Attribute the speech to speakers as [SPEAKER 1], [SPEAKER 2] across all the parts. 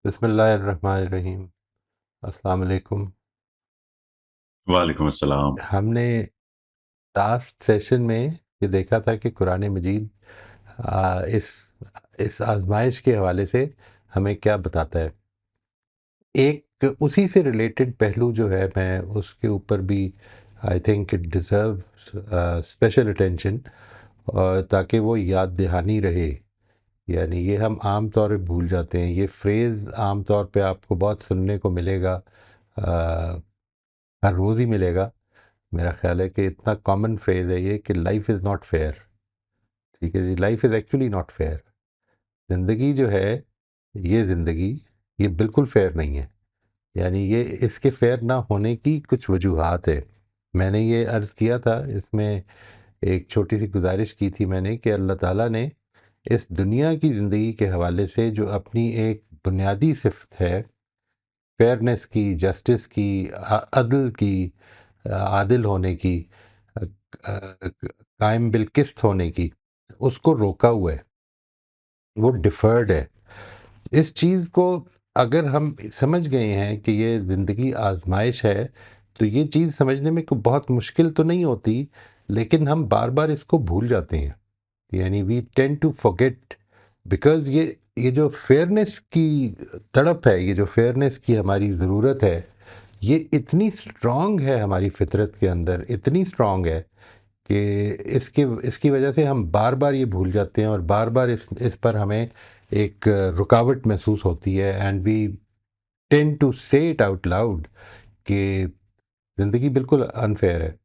[SPEAKER 1] بسم اللہ الرحمن الرحیم۔ السلام علیکم۔
[SPEAKER 2] وعلیکم السلام۔
[SPEAKER 1] ہم نے لاسٹ سیشن میں یہ دیکھا تھا کہ قرآن مجید اس آزمائش کے حوالے سے ہمیں کیا بتاتا ہے۔ ایک اسی سے ریلیٹڈ پہلو جو ہے، میں اس کے اوپر بھی I think it deserve special attention, تاکہ وہ یاد دہانی رہے۔ یعنی یہ ہم عام طور پہ بھول جاتے ہیں۔ یہ فریز عام طور پہ آپ کو بہت سننے کو ملے گا، ہر روز ہی ملے گا۔ میرا خیال ہے کہ اتنا کامن فریز ہے یہ کہ لائف از ناٹ فیئر۔ ٹھیک ہے جی، life is actually not fair. زندگی جو ہے، یہ زندگی یہ بالکل فیئر نہیں ہے۔ یعنی یہ اس کے فیئر نہ ہونے کی کچھ وجوہات ہے۔ میں نے یہ عرض کیا تھا، اس میں ایک چھوٹی سی گزارش کی تھی میں نے، کہ اللہ تعالیٰ نے اس دنیا کی زندگی کے حوالے سے جو اپنی ایک بنیادی صفت ہے، فیئرنس کی، جسٹس کی، عدل کی، عادل ہونے کی، قائم بالقسط ہونے کی، اس کو روکا ہوا ہے، وہ ڈیفرڈ ہے۔ اس چیز کو اگر ہم سمجھ گئے ہیں کہ یہ زندگی آزمائش ہے، تو یہ چیز سمجھنے میں کوئی بہت مشکل تو نہیں ہوتی، لیکن ہم بار بار اس کو بھول جاتے ہیں۔ یعنی وی ٹینڈ ٹو forget، بیکاز یہ جو فیئرنس کی تڑپ ہے، یہ جو فیئرنس کی ہماری ضرورت ہے، یہ اتنی اسٹرانگ ہے ہماری فطرت کے اندر، اتنی اسٹرانگ ہے کہ اس کی وجہ سے ہم بار بار یہ بھول جاتے ہیں، اور بار بار اس پر ہمیں ایک رکاوٹ محسوس ہوتی ہے، and we tend to say it out loud کہ زندگی بالکل انفیئر ہے۔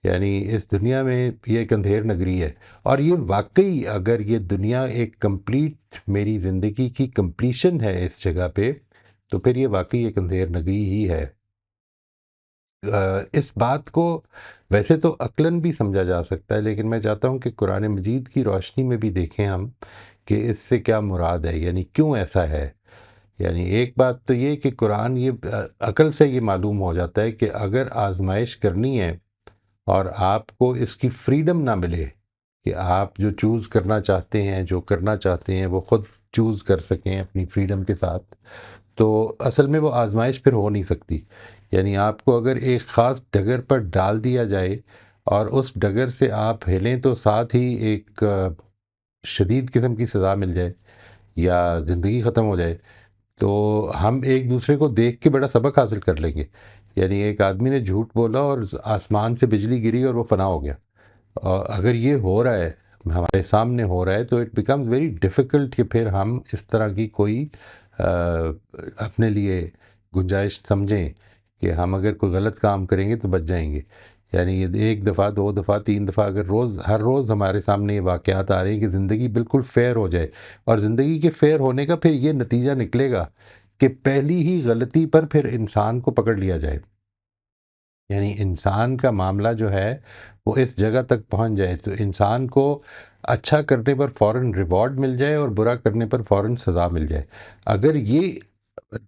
[SPEAKER 1] یعنی اس دنیا میں یہ ایک اندھیر نگری ہے، اور یہ واقعی اگر یہ دنیا ایک کمپلیٹ میری زندگی کی کمپلیشن ہے اس جگہ پہ، تو پھر یہ واقعی ایک اندھیر نگری ہی ہے۔ اس بات کو ویسے تو عقلاً بھی سمجھا جا سکتا ہے، لیکن میں چاہتا ہوں کہ قرآن مجید کی روشنی میں بھی دیکھیں ہم کہ اس سے کیا مراد ہے، یعنی کیوں ایسا ہے۔ یعنی ایک بات تو یہ کہ قرآن، یہ عقل سے یہ معلوم ہو جاتا ہے کہ اگر آزمائش کرنی ہے اور آپ کو اس کی فریڈم نہ ملے کہ آپ جو چوز کرنا چاہتے ہیں، جو کرنا چاہتے ہیں، وہ خود چوز کر سکیں اپنی فریڈم کے ساتھ، تو اصل میں وہ آزمائش پھر ہو نہیں سکتی۔ یعنی آپ کو اگر ایک خاص ڈگر پر ڈال دیا جائے اور اس ڈگر سے آپ ہلیں، تو ساتھ ہی ایک شدید قسم کی سزا مل جائے یا زندگی ختم ہو جائے، تو ہم ایک دوسرے کو دیکھ کے بڑا سبق حاصل کر لیں گے۔ یعنی ایک آدمی نے جھوٹ بولا اور آسمان سے بجلی گری اور وہ فنا ہو گیا، اور اگر یہ ہو رہا ہے، ہمارے سامنے ہو رہا ہے، تو اٹ بیکمز ویری ڈیفیکلٹ کہ پھر ہم اس طرح کی کوئی اپنے لیے گنجائش سمجھیں کہ ہم اگر کوئی غلط کام کریں گے تو بچ جائیں گے۔ یعنی یہ ایک دفعہ، دو دفعہ، تین دفعہ اگر ہر روز ہمارے سامنے یہ واقعات آ رہے ہیں کہ زندگی بالکل فیئر ہو جائے، اور زندگی کے فیئر ہونے کا پھر یہ نتیجہ نکلے گا کہ پہلی ہی غلطی پر پھر انسان کو پکڑ لیا جائے۔ یعنی انسان کا معاملہ جو ہے وہ اس جگہ تک پہنچ جائے، تو انسان کو اچھا کرنے پر فوراً ریوارڈ مل جائے اور برا کرنے پر فوراً سزا مل جائے۔ اگر یہ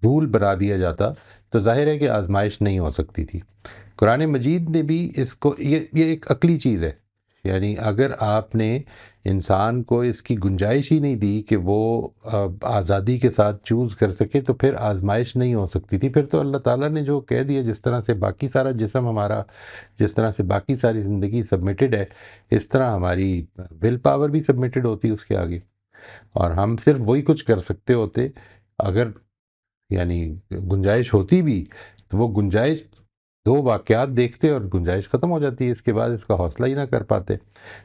[SPEAKER 1] رول بنا دیا جاتا تو ظاہر ہے کہ آزمائش نہیں ہو سکتی تھی۔ قرآن مجید نے بھی اس کو، یہ ایک عقلی چیز ہے۔ یعنی اگر آپ نے انسان کو اس کی گنجائش ہی نہیں دی کہ وہ آزادی کے ساتھ چوز کر سکے، تو پھر آزمائش نہیں ہو سکتی تھی۔ پھر تو اللہ تعالیٰ نے جو کہہ دیا، جس طرح سے باقی سارا جسم ہمارا، جس طرح سے باقی ساری زندگی سبمیٹڈ ہے، اس طرح ہماری ول پاور بھی سبمیٹڈ ہوتی اس کے آگے، اور ہم صرف وہی کچھ کر سکتے ہوتے۔ اگر یعنی گنجائش ہوتی بھی، تو وہ گنجائش دو واقعات دیکھتے اور گنجائش ختم ہو جاتی ہے، اس کے بعد اس کا حوصلہ ہی نہ کر پاتے۔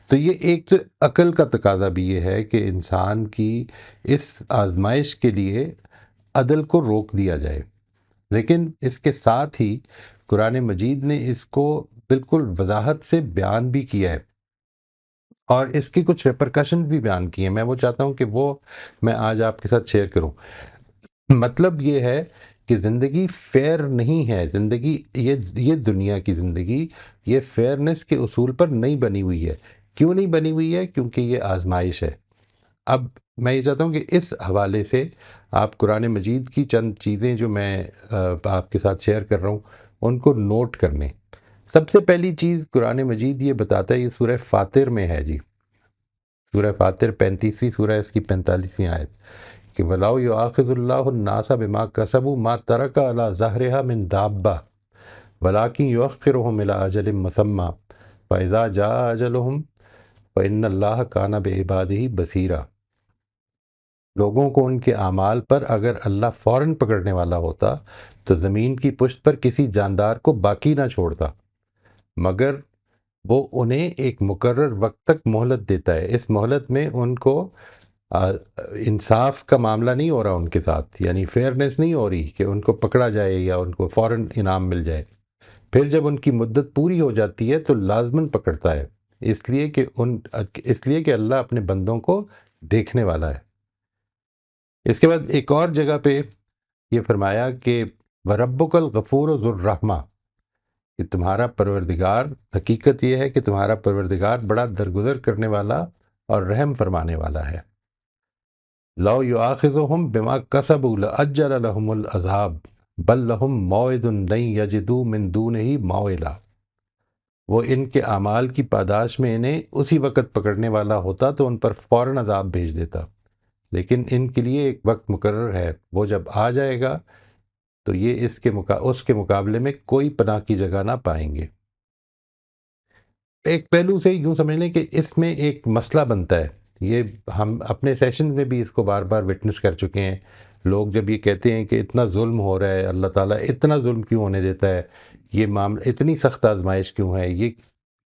[SPEAKER 1] تو یہ ایک تو عقل کا تقاضا بھی یہ ہے کہ انسان کی اس آزمائش کے لیے عدل کو روک دیا جائے، لیکن اس کے ساتھ ہی قرآن مجید نے اس کو بالکل وضاحت سے بیان بھی کیا ہے، اور اس کی کچھ ریپرکشن بھی بیان کی ہیں۔ میں وہ چاہتا ہوں کہ وہ میں آج آپ کے ساتھ شیئر کروں۔ مطلب یہ ہے کہ زندگی فیئر نہیں ہے، زندگی یہ دنیا کی زندگی یہ فیئرنس کے اصول پر نہیں بنی ہوئی ہے۔ کیوں نہیں بنی ہوئی ہے؟ کیونکہ یہ آزمائش ہے۔ اب میں یہ چاہتا ہوں کہ اس حوالے سے آپ قرآن مجید کی چند چیزیں جو میں آپ کے ساتھ شیئر کر رہا ہوں، ان کو نوٹ کر لیں۔ سب سے پہلی چیز قرآن مجید یہ بتاتا ہے، یہ سورہ فاطر میں ہے جی، سورہ فاطر 35ویں سورہ، اس کی 45ویں آیت، کہ وَلَوْ يُؤَاخِذُ اللَّهُ النَّاسَ بِمَا كَسَبُوا مَا تَرَكَ عَلَى ظَهْرِهَا مِن دَابَّةٍ وَلَكِنْ يُؤَخِّرُهُمْ إِلَى أَجَلٍ مُّسَمًّى فَإِذَا جَاءَ أَجَلُهُمْ فَإِنَّ اللَّهَ كَانَ بِعِبَادِهِ بَصِيرًا۔ لوگوں کو ان کے اعمال پر اگر اللہ فوراً پکڑنے والا ہوتا تو زمین کی پشت پر کسی جاندار کو باقی نہ چھوڑتا، مگر وہ انہیں ایک مقرر وقت تک مہلت دیتا ہے۔ اس مہلت میں ان کو انصاف کا معاملہ نہیں ہو رہا ان کے ساتھ، یعنی فیئرنس نہیں ہو رہی کہ ان کو پکڑا جائے یا ان کو فوراً انعام مل جائے۔ پھر جب ان کی مدت پوری ہو جاتی ہے تو لازماً پکڑتا ہے، اس لیے کہ اللہ اپنے بندوں کو دیکھنے والا ہے۔ اس کے بعد ایک اور جگہ پہ یہ فرمایا کہ وَرَبُّكَ الْغَفُورُ ذُو الرَّحْمَةِ، کہ تمہارا پروردگار، حقیقت یہ ہے کہ تمہارا پروردگار بڑا درگزر کرنے والا اور رحم فرمانے والا ہے۔ لَوْ يُؤَاخِذُهُم بِمَا كَسَبُوا لَأَجَّلَ لَهُمُ الْعَذَابَ بَل لَّهُم مَّوْعِدٌ لَّن يَجِدُوا مِن دُونِهِ مَوْعِلًا۔ وہ ان کے اعمال کی پاداش میں انہیں اسی وقت پکڑنے والا ہوتا تو ان پر فوراً عذاب بھیج دیتا، لیکن ان کے لیے ایک وقت مقرر ہے، وہ جب آ جائے گا تو یہ اس کے مقابلے میں کوئی پناہ کی جگہ نہ پائیں گے۔ ایک پہلو سے یوں سمجھ لیں کہ اس میں ایک مسئلہ بنتا ہے، یہ ہم اپنے سیشن میں بھی اس کو بار بار وٹنس کر چکے ہیں۔ لوگ جب یہ کہتے ہیں کہ اتنا ظلم ہو رہا ہے، اللہ تعالیٰ اتنا ظلم کیوں ہونے دیتا ہے، یہ معاملہ اتنی سخت آزمائش کیوں ہے، یہ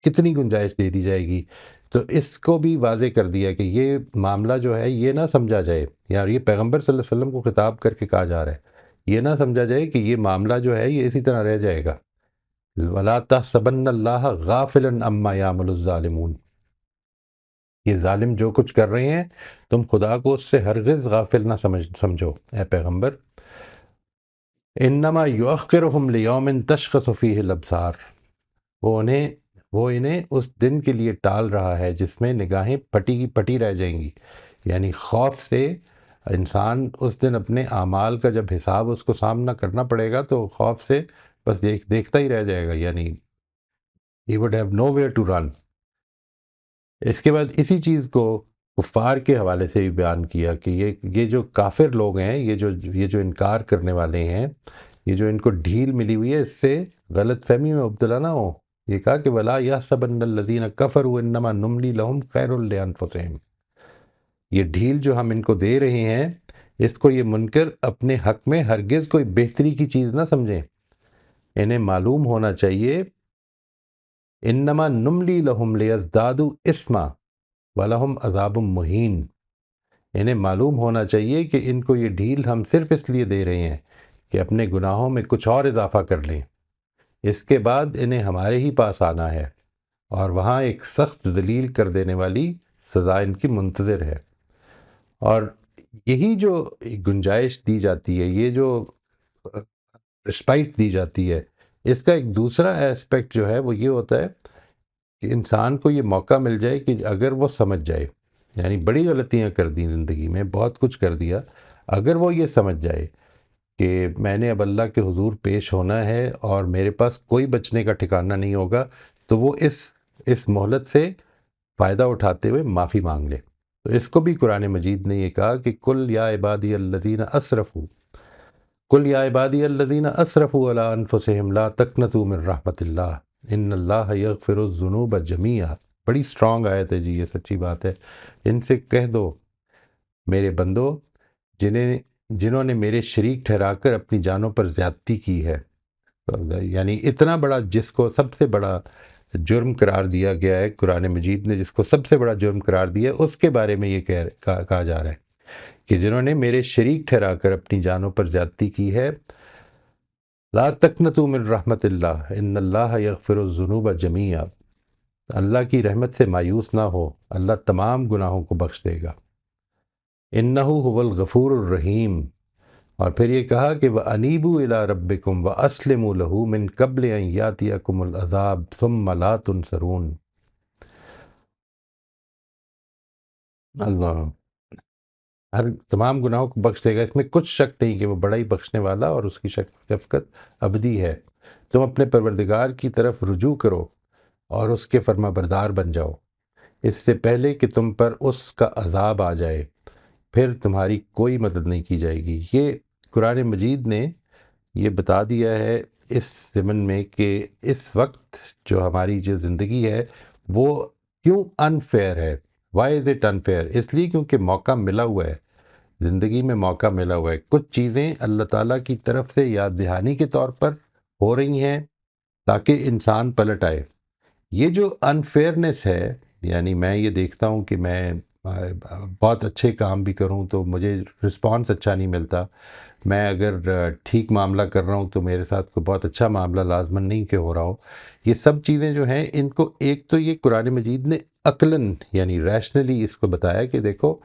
[SPEAKER 1] کتنی گنجائش دے دی جائے گی، تو اس کو بھی واضح کر دیا کہ یہ معاملہ جو ہے یہ نہ سمجھا جائے، یار یہ پیغمبر صلی اللہ علیہ وسلم کو خطاب کر کے کہا جا رہا ہے، یہ نہ سمجھا جائے کہ یہ معاملہ جو ہے یہ اسی طرح رہ جائے گا۔ وَلَا تَحْسَبَنَّ اللَّهَ غَافِلًا عَمَّا يَعْمَلُ الظَّالِمُونَ، یہ ظالم جو کچھ کر رہے ہیں تم خدا کو اس سے ہرگز غافل نہ سمجھو اے پیغمبر۔ انما یؤخرہم لیوم تشخص فیہ الابصار، وہ انہیں اس دن کے لیے ٹال رہا ہے جس میں نگاہیں پٹی کی پٹی رہ جائیں گی، یعنی خوف سے انسان اس دن اپنے اعمال کا جب حساب اس کو سامنا کرنا پڑے گا تو خوف سے بس دیکھتا ہی رہ جائے گا، یعنی he would have nowhere to run۔ اس کے بعد اسی چیز کو کفار کے حوالے سے بھی بیان کیا کہ یہ جو کافر لوگ ہیں، یہ جو انکار کرنے والے ہیں، یہ جو ان کو ڈھیل ملی ہوئی ہے، اس سے غلط فہمی میں مبتلا نہ ہو۔ یہ کہا کہ وَلَا يَحْسَبَنَّ الَّذِينَ كَفَرُوا إِنَّمَا نُمْلِي لَهُمْ خَيْرٌ لِأَنفُسِهِمْ، یہ ڈھیل جو ہم ان کو دے رہے ہیں، اس کو یہ منکر اپنے حق میں ہرگز کوئی بہتری کی چیز نہ سمجھیں۔ انہیں معلوم ہونا چاہیے انما نملی لہم لیزدادوا اثما ولہم عذاب مہین، انہیں معلوم ہونا چاہیے کہ ان کو یہ ڈھیل ہم صرف اس لیے دے رہے ہیں کہ اپنے گناہوں میں کچھ اور اضافہ کر لیں، اس کے بعد انہیں ہمارے ہی پاس آنا ہے اور وہاں ایک سخت ذلیل کر دینے والی سزا ان کی منتظر ہے۔ اور یہی جو گنجائش دی جاتی ہے، یہ جو رسپائٹ دی جاتی ہے، اس کا ایک دوسرا ایسپیکٹ جو ہے وہ یہ ہوتا ہے کہ انسان کو یہ موقع مل جائے کہ اگر وہ سمجھ جائے، یعنی بڑی غلطیاں کر دی زندگی میں، بہت کچھ کر دیا، اگر وہ یہ سمجھ جائے کہ میں نے اب اللہ کے حضور پیش ہونا ہے اور میرے پاس کوئی بچنے کا ٹھکانہ نہیں ہوگا، تو وہ اس مہلت سے فائدہ اٹھاتے ہوئے معافی مانگ لے۔ تو اس کو بھی قرآن مجید نے یہ کہا کہ کل یا عبادی الذین اسرفوا، قل یا عبادی الذین اسرفوا علی انفسہم لا تقنطوا من رحمت اللہ ان اللہ یغفر الذنوب جمیعا۔ بڑی سٹرونگ آیت ہے جی، یہ سچی بات ہے۔ ان سے کہہ دو میرے بندو جنہوں نے میرے شریک ٹھہرا کر اپنی جانوں پر زیادتی کی ہے، یعنی اتنا بڑا جس کو سب سے بڑا جرم قرار دیا گیا ہے، قرآن مجید نے جس کو سب سے بڑا جرم قرار دیا ہے، اس کے بارے میں یہ کہا جا رہا ہے کہ جنہوں نے میرے شریک ٹھہرا کر اپنی جانوں پر زیادتی کی ہے، لا تقنطوا من رحمت اللہ ان اللہ یغفر الذنوب جمیعا، اللہ کی رحمت سے مایوس نہ ہو، اللہ تمام گناہوں کو بخش دے گا۔ انہ هو الغفور الرحیم، اور پھر یہ کہا کہ وَأَنِيبُوا إِلَىٰ رَبِّكُمْ وَأَسْلِمُوا لَهُ مِن قَبْلِ أَن يَأْتِيَكُمُ الْعَذَابُ ثُمَّ لَا تُنصَرُونَ۔ اللہ تمام گناہوں کو بخش دے گا، اس میں کچھ شک نہیں کہ وہ بڑا ہی بخشنے والا اور اس کی شفقت ابدی ہے۔ تم اپنے پروردگار کی طرف رجوع کرو اور اس کے فرما بردار بن جاؤ، اس سے پہلے کہ تم پر اس کا عذاب آ جائے، پھر تمہاری کوئی مدد نہیں کی جائے گی۔ یہ قرآن مجید نے یہ بتا دیا ہے اس ضمن میں کہ اس وقت جو ہماری جو زندگی ہے وہ کیوں انفیئر ہے۔ Why is it unfair? اس لیے کیونکہ موقع ملا ہوا ہے، زندگی میں موقع ملا ہوا ہے۔ کچھ چیزیں اللہ تعالیٰ کی طرف سے یاد دہانی کے طور پر ہو رہی ہیں تاکہ انسان پلٹ آئے۔ یہ جو انفیئرنس ہے، یعنی میں یہ دیکھتا ہوں کہ میں بہت اچھے کام بھی کروں تو مجھے رسپانس اچھا نہیں ملتا، میں اگر ٹھیک معاملہ کر رہا ہوں تو میرے ساتھ کوئی بہت اچھا معاملہ لازماً نہیں کہ ہو رہا ہو۔ یہ سب چیزیں جو ہیں ان کو ایک تو یہ قرآن مجید نے عقلاً یعنی ریشنلی اس کو بتایا کہ دیکھو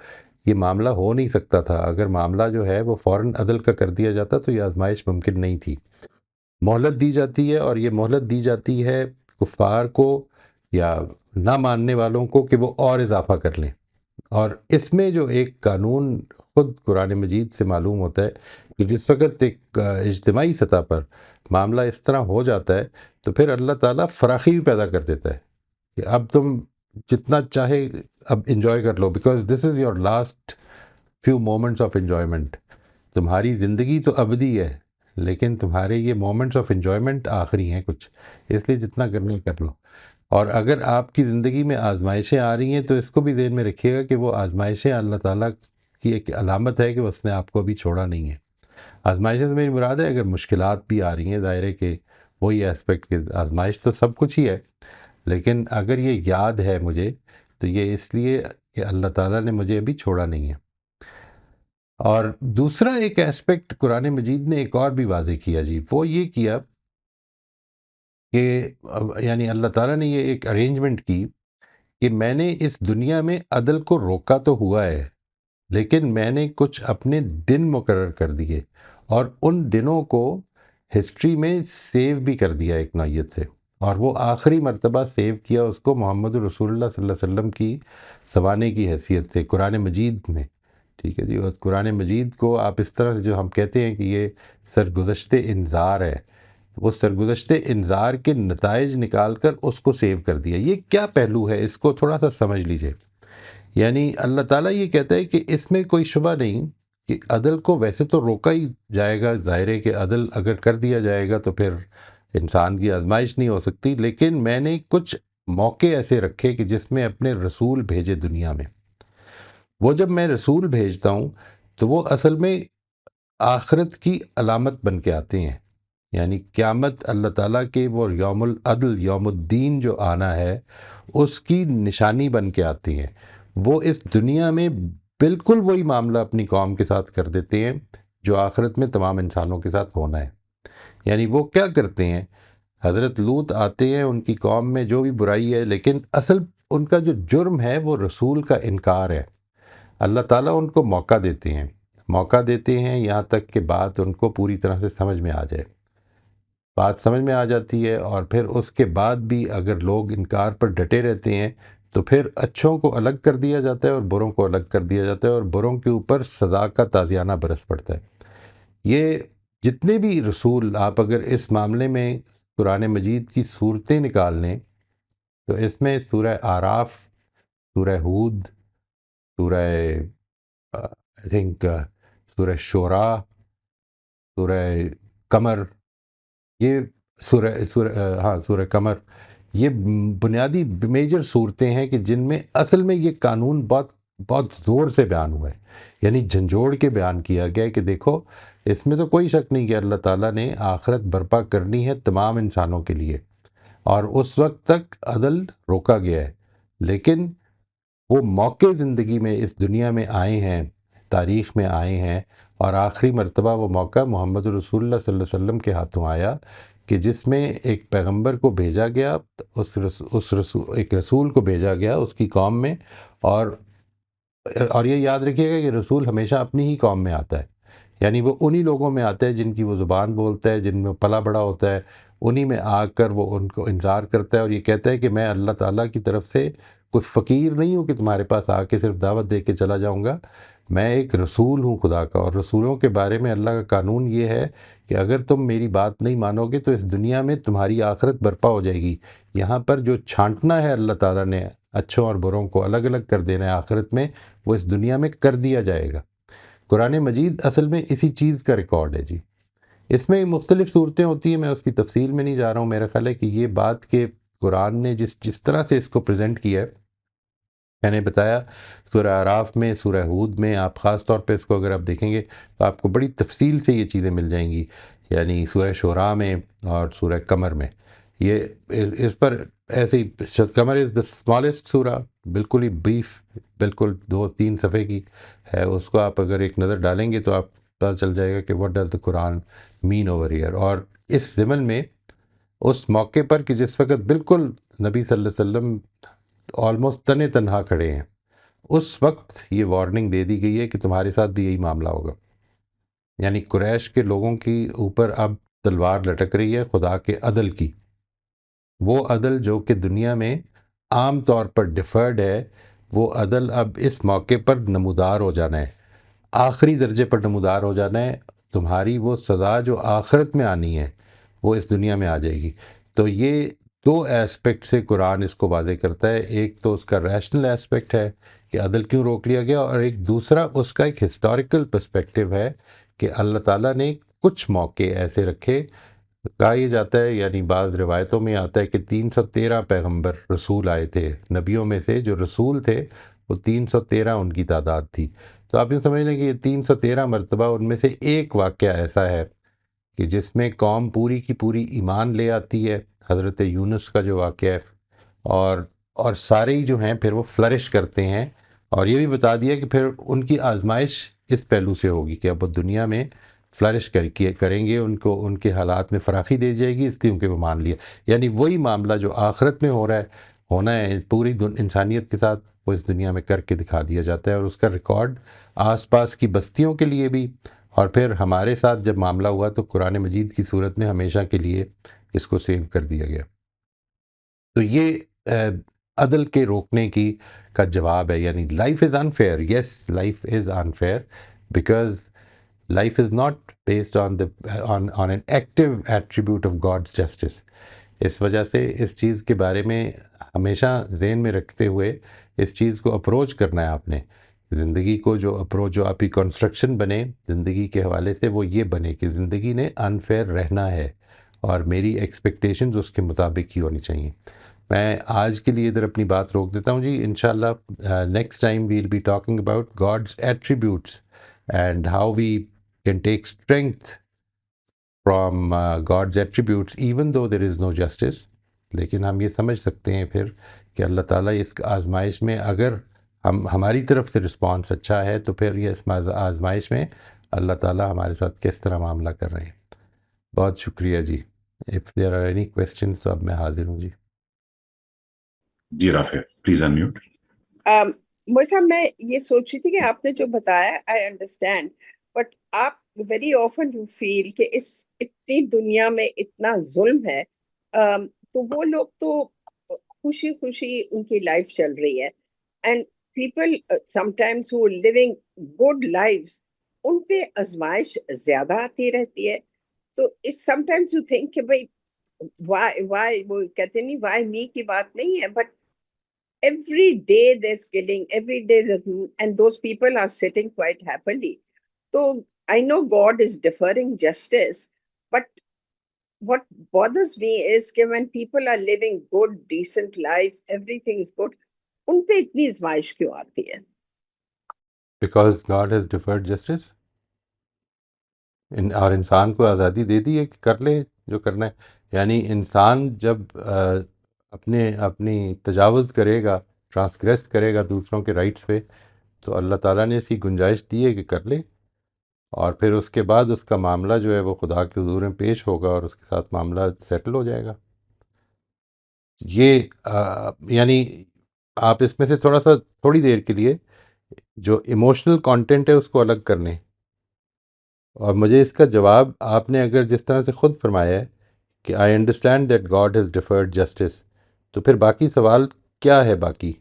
[SPEAKER 1] یہ معاملہ ہو نہیں سکتا تھا، اگر معاملہ جو ہے وہ فوراً عدل کا کر دیا جاتا تو یہ آزمائش ممکن نہیں تھی۔ مہلت دی جاتی ہے، اور یہ مہلت دی جاتی ہے کفار کو یا نہ ماننے والوں کو کہ وہ اور اضافہ کر لیں۔ اور اس میں جو ایک قانون خود قرآن مجید سے معلوم ہوتا ہے کہ جس وقت ایک اجتماعی سطح پر معاملہ اس طرح ہو جاتا ہے تو پھر اللہ تعالیٰ فراخی بھی پیدا کر دیتا ہے کہ اب تم جتنا چاہے اب انجوائے کر لو، because this is your last few moments of enjoyment. تمہاری زندگی تو ابدی ہے لیکن تمہارے یہ مومنٹس آف انجوائمنٹ آخری ہیں کچھ، اس لیے جتنا کرنا ہے کر لو۔ اور اگر آپ کی زندگی میں آزمائشیں آ رہی ہیں تو اس کو بھی ذہن میں رکھیے گا کہ وہ آزمائشیں اللہ تعالیٰ کی ایک علامت ہے کہ اس نے آپ کو ابھی چھوڑا نہیں ہے۔ آزمائشیں سے میری مراد ہے اگر مشکلات بھی آ رہی ہیں، ظاہر ہے کہ وہی اسپیکٹ کہ آزمائش تو سب کچھ ہی ہے، لیکن اگر یہ یاد ہے مجھے تو یہ اس لیے کہ اللہ تعالیٰ نے مجھے ابھی چھوڑا نہیں ہے۔ اور دوسرا ایک اسپیکٹ قرآن مجید نے ایک اور بھی واضح کیا جی، وہ یہ کیا کہ یعنی اللہ تعالیٰ نے یہ ایک ارینجمنٹ کی کہ میں نے اس دنیا میں عدل کو روکا تو ہوا ہے، لیکن میں نے کچھ اپنے دن مقرر کر دیے اور ان دنوں کو ہسٹری میں سیو بھی کر دیا ایک نوعیت سے، اور وہ آخری مرتبہ سیو کیا اس کو محمد رسول اللہ صلی اللہ علیہ وسلم کی سوانے کی حیثیت سے قرآن مجید میں۔ ٹھیک ہے جی، اور قرآن مجید کو آپ اس طرح سے جو ہم کہتے ہیں کہ یہ سرگزشت انذار ہے، وہ سرگزشت انذار کے نتائج نکال کر اس کو سیو کر دیا۔ یہ کیا پہلو ہے، اس کو تھوڑا سا سمجھ لیجئے۔ یعنی اللہ تعالیٰ یہ کہتا ہے کہ اس میں کوئی شبہ نہیں کہ عدل کو ویسے تو روکا ہی جائے گا، ظاہر ہے کہ عدل اگر کر دیا جائے گا تو پھر انسان کی آزمائش نہیں ہو سکتی، لیکن میں نے کچھ موقع ایسے رکھے کہ جس میں اپنے رسول بھیجے دنیا میں۔ وہ جب میں رسول بھیجتا ہوں تو وہ اصل میں آخرت کی علامت بن کے آتے ہیں، یعنی قیامت اللہ تعالیٰ کے وہ یوم العدل یوم الدین جو آنا ہے اس کی نشانی بن کے آتے ہیں۔ وہ اس دنیا میں بالکل وہی معاملہ اپنی قوم کے ساتھ کر دیتے ہیں جو آخرت میں تمام انسانوں کے ساتھ ہونا ہے۔ یعنی وہ کیا کرتے ہیں، حضرت لوط آتے ہیں، ان کی قوم میں جو بھی برائی ہے، لیکن اصل ان کا جو جرم ہے وہ رسول کا انکار ہے۔ اللہ تعالیٰ ان کو موقع دیتے ہیں یہاں تک کہ بات ان کو پوری طرح سے سمجھ میں آ جائے۔ بات سمجھ میں آ جاتی ہے اور پھر اس کے بعد بھی اگر لوگ انکار پر ڈٹے رہتے ہیں تو پھر اچھوں کو الگ کر دیا جاتا ہے اور بروں کو الگ کر دیا جاتا ہے، اور بروں کے اوپر سزا کا تازیانہ برس پڑتا ہے۔ یہ جتنے بھی رسول آپ اگر اس معاملے میں قرآن مجید کی صورتیں نکال لیں تو اس میں سورہ آراف، سورہ ہود، سورہ آئی تھنک سورہ شعراء، سورہ قمر، یہ سورہ قمر، یہ بنیادی میجر صورتیں ہیں کہ جن میں اصل میں یہ قانون بہت بہت زور سے بیان ہوا ہے، یعنی جھنجھوڑ کے بیان کیا گیا ہے کہ دیکھو اس میں تو کوئی شک نہیں کہ اللہ تعالیٰ نے آخرت برپا کرنی ہے تمام انسانوں کے لیے، اور اس وقت تک عدل روکا گیا ہے، لیکن وہ موقع زندگی میں اس دنیا میں آئے ہیں، تاریخ میں آئے ہیں، اور آخری مرتبہ وہ موقع محمد رسول اللہ صلی اللہ علیہ وسلم کے ہاتھوں آیا کہ جس میں ایک پیغمبر کو بھیجا گیا، ایک رسول کو بھیجا گیا اس کی قوم میں، اور یہ یاد رکھیے گا کہ رسول ہمیشہ اپنی ہی قوم میں آتا ہے، یعنی وہ انہی لوگوں میں آتا ہے جن کی وہ زبان بولتا ہے، جن میں پلا بڑا ہوتا ہے، انہی میں آ کر وہ ان کو انذار کرتا ہے اور یہ کہتا ہے کہ میں اللہ تعالیٰ کی طرف سے کوئی فقیر نہیں ہوں کہ تمہارے پاس آ کے صرف دعوت دے کے چلا جاؤں گا، میں ایک رسول ہوں خدا کا، اور رسولوں کے بارے میں اللہ کا قانون یہ ہے کہ اگر تم میری بات نہیں مانو گے تو اس دنیا میں تمہاری آخرت برپا ہو جائے گی۔ یہاں پر جو چھانٹنا ہے اللہ تعالیٰ نے اچھوں اور بروں کو الگ الگ کر دینا ہے آخرت میں، وہ اس دنیا میں کر دیا جائے گا۔ قرآن مجید اصل میں اسی چیز کا ریکارڈ ہے جی۔ اس میں مختلف صورتیں ہوتی ہیں، میں اس کی تفصیل میں نہیں جا رہا ہوں۔ میرا خیال ہے کہ یہ بات کہ قرآن نے جس طرح سے اس کو پریزنٹ کیا ہے، میں نے بتایا سورہ اعراف میں، سورہ ہود میں، آپ خاص طور پہ اس کو اگر آپ دیکھیں گے تو آپ کو بڑی تفصیل سے یہ چیزیں مل جائیں گی، یعنی سورہ شعراء میں اور سورہ قمر میں۔ یہ اس پر ایسے ہی، قمر از دا اسمالسٹ سورہ، بالکل ہی بریف، بالکل 2-3 صفحے کی ہے۔ اس کو آپ اگر ایک نظر ڈالیں گے تو آپ پتہ چل جائے گا کہ what does the Quran mean over here. اور اس ضمن میں اس موقع پر کہ جس وقت بالکل نبی صلی اللہ علیہ وسلم آلموسٹ تنے تنہا کھڑے ہیں، اس وقت یہ وارننگ دے دی گئی ہے کہ تمہارے ساتھ بھی یہی معاملہ ہوگا۔ یعنی قریش کے لوگوں کی اوپر اب تلوار لٹک رہی ہے خدا کے عدل کی، وہ عدل جو کہ دنیا میں عام طور پر ڈیفرڈ ہے، وہ عدل اب اس موقع پر نمودار ہو جانا ہے، آخری درجے پر نمودار ہو جانا ہے۔ تمہاری وہ سزا جو آخرت میں آنی ہے وہ اس دنیا میں آ جائے گی۔ تو یہ دو ایسپیکٹ سے قرآن اس کو واضح کرتا ہے، ایک تو اس کا ریشنل ایسپیکٹ ہے کہ عدل کیوں روک لیا گیا، اور ایک دوسرا اس کا ایک ہسٹوریکل پرسپیکٹیو ہے کہ اللہ تعالیٰ نے کچھ موقع ایسے رکھے۔ کہا یہ جاتا ہے، یعنی بعض روایتوں میں آتا ہے کہ 313 پیغمبر رسول آئے تھے، نبیوں میں سے جو رسول تھے وہ 313 ان کی تعداد تھی۔ تو آپ یہ سمجھ لیں کہ یہ 313 مرتبہ ان میں سے ایک واقعہ ایسا ہے کہ جس میں قوم پوری کی پوری ایمان لے آتی ہے، حضرت یونس کا جو واقعہ ہے، اور اور سارے ہی جو ہیں پھر وہ فلرش کرتے ہیں۔ اور یہ بھی بتا دیا کہ پھر ان کی آزمائش اس پہلو سے ہوگی کہ اب وہ دنیا میں فلرش کریں گے، ان کو ان کے حالات میں فراخی دی جائے گی، اس لیے ان کے وہ مان لیا۔ یعنی وہی معاملہ جو آخرت میں ہو رہا ہے، ہونا ہے پوری انسانیت کے ساتھ، وہ اس دنیا میں کر کے دکھا دیا جاتا ہے، اور اس کا ریکارڈ آس پاس کی بستیوں کے لیے بھی، اور پھر ہمارے ساتھ جب معاملہ ہوا تو قرآن مجید کی صورت میں ہمیشہ کے لیے اس کو سیو کر دیا گیا۔ تو یہ عدل کے روکنے کی کا جواب ہے، یعنی life is unfair, yes life is unfair, because life is not based on an active attribute of God's justice. اس وجہ سے اس چیز کے بارے میں ہمیشہ ذہن میں رکھتے ہوئے اس چیز کو اپروچ کرنا ہے آپ نے، زندگی کو جو اپروچ، جو آپ کی کنسٹرکشن بنے زندگی کے حوالے سے، وہ یہ بنے کہ زندگی نے انفیئر رہنا ہے اور میری ایکسپیکٹیشنز اس کے مطابق ہی ہونی چاہیے۔ میں آج کے لیے ادھر اپنی بات روک دیتا ہوں جی، انشاءاللہ next time we'll be talking about God's attributes and how we can take strength from God's attributes even though there is no justice. لیکن ہم یہ سمجھ سکتے ہیں پھر کہ اللہ تعالیٰ اس آزمائش میں اگر ہماری طرف سے رسپانس اچھا ہے تو پھر یہ اس آزمائش میں اللہ تعالیٰ ہمارے ساتھ کس طرح معاملہ کر رہے ہیں۔ بہت شکریہ جی۔ If there are any questions تو اب میں حاضر ہوں جی۔
[SPEAKER 2] جی رافع پلیز انمیوٹ۔
[SPEAKER 3] موئی صاحب، میں یہ سوچ رہی تھی کہ آپ نے جو بتایا آئی انڈرسٹینڈ، بٹ آپ ویری آفن یو فیل کہ اس اتنی دنیا میں اتنا ظلم ہے، تو وہ لوگ تو خوشی خوشی ان کی لائف چل رہی ہے، and people sometimes who living good lives, ان پہ آزمائش زیادہ آتی رہتی ہے۔ تو سم ٹائمز یو تھنک کہ بھائی وائی، وہ کہتے نہیں وائی می کی بات نہیں ہے، but every day there's killing, every day there's, and those people are sitting quite happily. So I know God is deferring justice, but what bothers me is that when people are living good, decent life, everything is good, ان پہ اتنی ازمائش کیوں آتی ہے؟
[SPEAKER 1] Because God has deferred justice, اور انسان کو آزادی دے دی ہے کہ کر لے جو کرنا ہے۔ یعنی انسان جب اپنی تجاوز کرے گا، ٹرانسگریس کرے گا دوسروں کے رائٹس پہ، تو اللہ تعالیٰ نے اسی گنجائش دی ہے کہ کر لے، اور پھر اس کے بعد اس کا معاملہ جو ہے وہ خدا کے حضور میں پیش ہوگا اور اس کے ساتھ معاملہ سیٹل ہو جائے گا۔ یہ یعنی آپ اس میں سے تھوڑی دیر کے لیے جو ایموشنل کانٹینٹ ہے اس کو الگ کر لیں، اور مجھے اس کا جواب آپ نے اگر جس طرح سے خود فرمایا ہے کہ I understand that God has deferred justice, تو پھر باقی سوال کیا ہے؟ باقی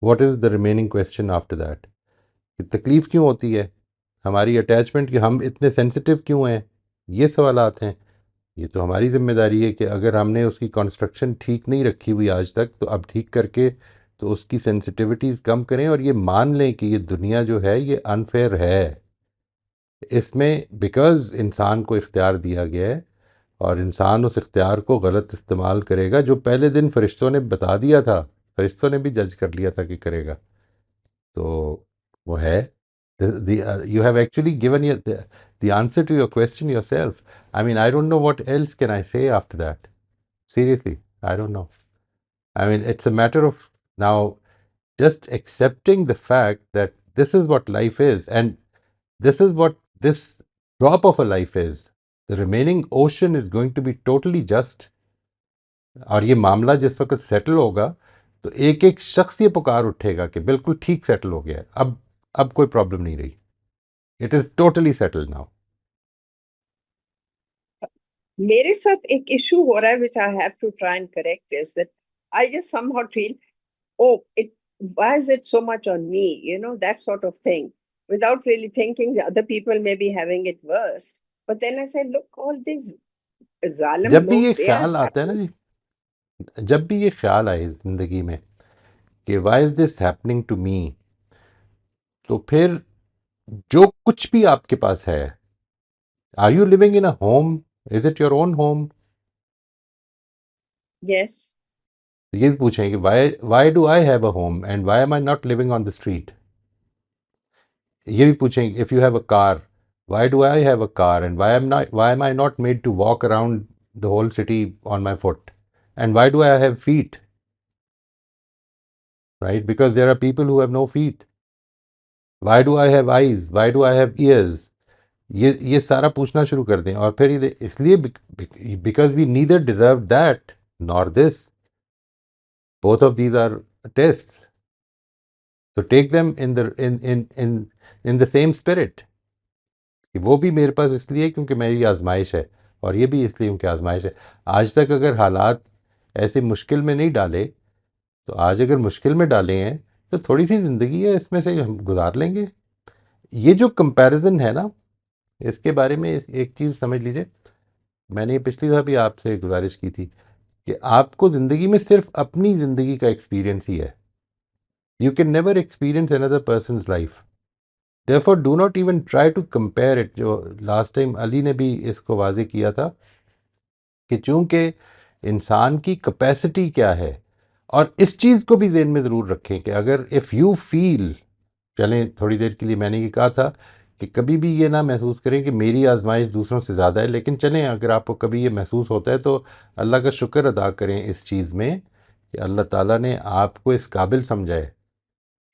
[SPEAKER 1] what is the remaining question after that? کہ تکلیف کیوں ہوتی ہے، ہماری اٹیچمنٹ، کہ ہم اتنے سینسٹیو کیوں ہیں، یہ سوالات ہیں۔ یہ تو ہماری ذمہ داری ہے کہ اگر ہم نے اس کی کنسٹرکشن ٹھیک نہیں رکھی ہوئی آج تک تو اب ٹھیک کر کے تو اس کی سینسٹیوٹیز کم کریں اور یہ مان لیں کہ یہ دنیا جو ہے یہ انفیئر ہے. اس میں بیکاز انسان کو اختیار دیا گیا ہے اور انسان اس اختیار کو غلط استعمال کرے گا جو پہلے دن فرشتوں نے بتا دیا تھا، فرشتوں نے بھی جج کر لیا تھا کہ کرے گا. تو وہ ہے you have actually given the answer to your question yourself. I mean, I don't know what else can I say after that. Seriously, I don't know. I mean, it's a matter of now just accepting the fact that this is what life is, and this is what this drop of a life is. The remaining ocean is going to be totally just. اور یہ معاملہ جس وقت settle ہوگا تو ایک ایک شخص یہ پکار اٹھے گا کہ بالکل ٹھیک سیٹل ہو گیا ہے، اب کوئی پرابلم نہیں رہی. It is totally settle now.
[SPEAKER 3] میرے ساتھ ایک ایشو ہو رہا ہے which I have to try and correct is that I just somehow feel, oh, why is it so much on me? That sort of thing. Without really thinking the other people may be having it worse. But then I say, look, all these zalim
[SPEAKER 1] جب بھی
[SPEAKER 3] log,
[SPEAKER 1] یہ
[SPEAKER 3] they are
[SPEAKER 1] خیال آتا ہے نا
[SPEAKER 3] happy.
[SPEAKER 1] جی، جب بھی یہ خیال آئے زندگی میں کہ why is this happening to me, تو پھر جو کچھ بھی آپ کے پاس ہے، are you living in a home? Is it your own home?
[SPEAKER 3] Yes.
[SPEAKER 1] یہ بھی پوچھیں کہ why do I have a home and why am I not living on the street. یہ بھی پوچھیں if you have a car, why do I have a car and why am I not made to walk around the whole city on my foot, and why do I have feet, right? Because there are people who have no feet. Why do I have eyes, why do I have ears. یہ سارا پوچھنا شروع کر دیں، اور پھر اس لیے because we neither deserve that nor this. Both of these are tests. تو take them in the same spirit کہ وہ بھی میرے پاس اس لیے کیونکہ میری آزمائش ہے، اور یہ بھی اس لیے کیونکہ آزمائش ہے. آج تک اگر حالات ایسے مشکل میں نہیں ڈالے تو آج اگر مشکل میں ڈالے ہیں تو تھوڑی سی زندگی ہے، اس میں سے ہم گزار لیں گے. یہ جو کمپیریزن ہے نا، اس کے بارے میں ایک چیز سمجھ لیجئے. میں نے یہ پچھلی دفعہ بھی آپ سے گزارش کی تھی کہ آپ کو زندگی میں صرف اپنی زندگی کا ایکسپیرئنس ہی ہے. You can never experience another person's life. Therefore, do not even try to compare it. جو لاسٹ ٹائم علی نے بھی اس کو واضح کیا تھا کہ چونکہ انسان کی کیپیسٹی کیا ہے، اور اس چیز کو بھی ذہن میں ضرور رکھیں کہ اگر اف یو فیل، چلیں تھوڑی دیر کے لیے میں نے یہ کہا تھا کہ کبھی بھی یہ نہ محسوس کریں کہ میری آزمائش دوسروں سے زیادہ ہے، لیکن چلیں اگر آپ کو کبھی یہ محسوس ہوتا ہے تو اللہ کا شکر ادا کریں اس چیز میں کہ اللہ تعالیٰ نے آپ کو اس قابل سمجھا ہے.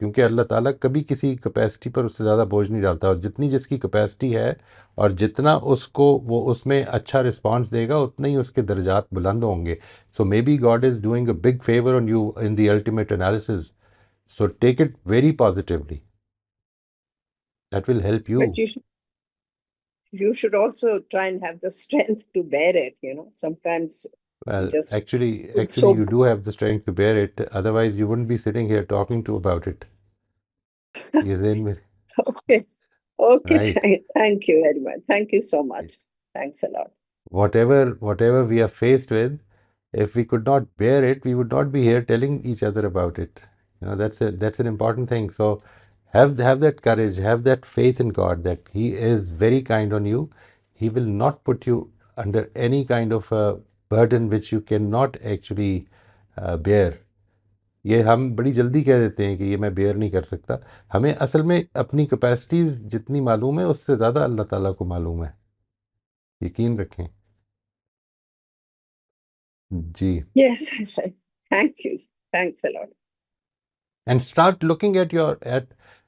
[SPEAKER 1] کیونکہ اللہ تعالیٰ کبھی کسی کیپیسٹی پر اس سے زیادہ بوجھ نہیں ڈالتا، اور جتنی جس کی کیپیسٹی ہے اور جتنا اس کو وہ اس میں اچھا رسپانس دے گا اتنا ہی اس کے درجات بلند ہوں گے. So maybe God is doing a big favour on you in the ultimate analysis. So take it very positively. That will help you.
[SPEAKER 3] But you should also try and have the strength to bear it. Sometimes
[SPEAKER 1] Well,
[SPEAKER 3] just
[SPEAKER 1] actually
[SPEAKER 3] so.
[SPEAKER 1] you do have the strength to bear it. Otherwise, you wouldn't be sitting here talking about it. یہ ذہن میں
[SPEAKER 3] Okay. Okay.
[SPEAKER 1] right.
[SPEAKER 3] Thank you very much. Thank you so much. Thanks a lot.
[SPEAKER 1] Whatever we are faced with, if we could not bear it, we would not be here telling each other about it. That's an important thing. So have that courage, have that faith in God that He is very kind on you. He will not put you under any kind of a burden which you cannot actually bear. یہ ہم بڑی جلدی کہہ دیتے ہیں کہ یہ میں بیئر نہیں کر سکتا. ہمیں اصل میں اپنی کیپیسٹیز جتنی معلوم ہے اس سے زیادہ اللہ تعالیٰ کو معلوم ہے، یقین رکھیں. جی.
[SPEAKER 3] Yes, I said. Thank you. Thanks a lot.
[SPEAKER 1] And start looking at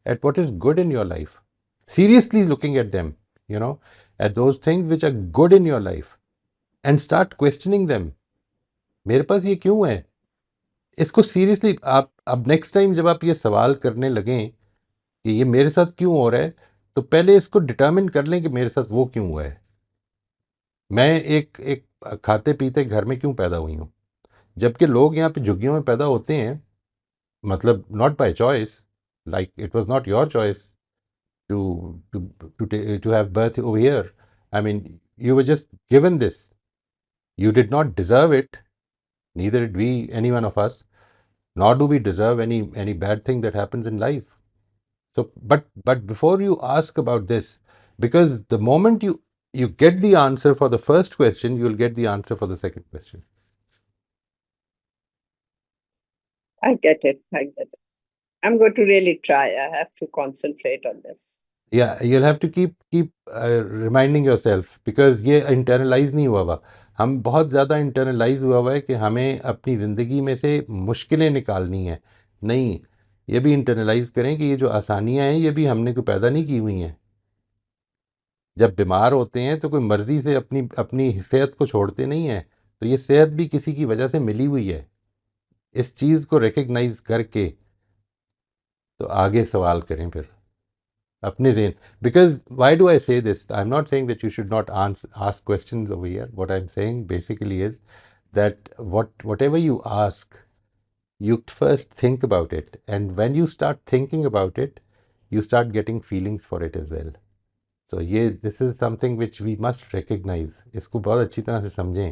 [SPEAKER 1] at what is good in your life. Seriously looking at them, at those things which are good in your life, and start questioning them. میرے پاس یہ کیوں ہے؟ اس کو seriously آپ اب next time جب آپ یہ سوال کرنے لگیں کہ یہ میرے ساتھ کیوں ہو رہا ہے، تو پہلے اس کو ڈٹرمن کر لیں کہ میرے ساتھ وہ کیوں ہوا ہے. میں ایک کھاتے پیتے گھر میں کیوں پیدا ہوئی ہوں، جبکہ لوگ یہاں پہ جھگیوں میں پیدا ہوتے ہیں، مطلب not by choice, like it was not your choice to have birth over here. I mean you were just given this. You did not deserve it, neither did we, any one of us, nor do we deserve any bad thing that happens in life. So, but before you ask about this, because the moment you get the answer for the first question, you'll get the answer for the second question.
[SPEAKER 3] I get it. I get it. I'm going to really try. I have to concentrate on this.
[SPEAKER 1] Yeah, you'll have to keep reminding yourself, because یہ internalize نہیں ہوا ہوا. ہم بہت زیادہ internalize ہوا ہوا ہے کہ ہمیں اپنی زندگی میں سے مشکلیں نکالنی ہیں. نہیں، یہ بھی internalize کریں کہ یہ جو آسانیاں ہیں یہ بھی ہم نے کوئی پیدا نہیں کی ہوئی ہیں. جب بیمار ہوتے ہیں تو کوئی مرضی سے اپنی صحت کو چھوڑتے نہیں ہیں، تو یہ صحت بھی کسی کی وجہ سے ملی ہوئی ہے. اس چیز کو ریکگنائز کر کے تو آگے سوال کریں پھر اپنے ذہن. Because Y do I say this? I am not saying that you should not ask questions over here. What I am saying basically is that whatever you ask, you first think about it, and when you start thinking about it, you start getting feelings for it as well. So this is something which we must recognize. اس کو بہت اچھی طرح سے سمجھیں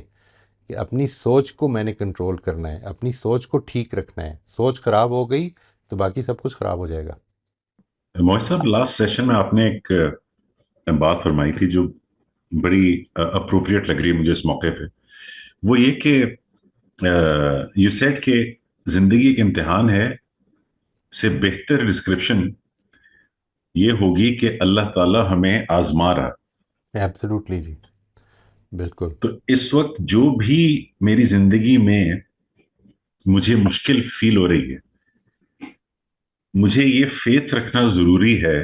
[SPEAKER 1] کہ اپنی سوچ کو میں نے کنٹرول کرنا ہے, اپنی سوچ کو ٹھیک رکھنا ہے. سوچ خراب ہو گئی تو باقی سب کچھ خراب ہو جائے گا.
[SPEAKER 2] موہد صاحب, لاسٹ سیشن میں آپ نے ایک بات فرمائی تھی جو بڑی اپروپریٹ لگ رہی ہے مجھے اس موقع پہ. وہ یہ کہ یو سیڈ کہ زندگی ایک امتحان ہے سے بہتر ڈسکرپشن یہ ہوگی کہ اللہ تعالیٰ ہمیں آزما رہا.
[SPEAKER 1] ایبسلیوٹلی جی, بالکل.
[SPEAKER 2] تو اس وقت جو بھی میری زندگی میں مجھے مشکل فیل ہو رہی ہے, مجھے یہ فیتھ رکھنا ضروری ہے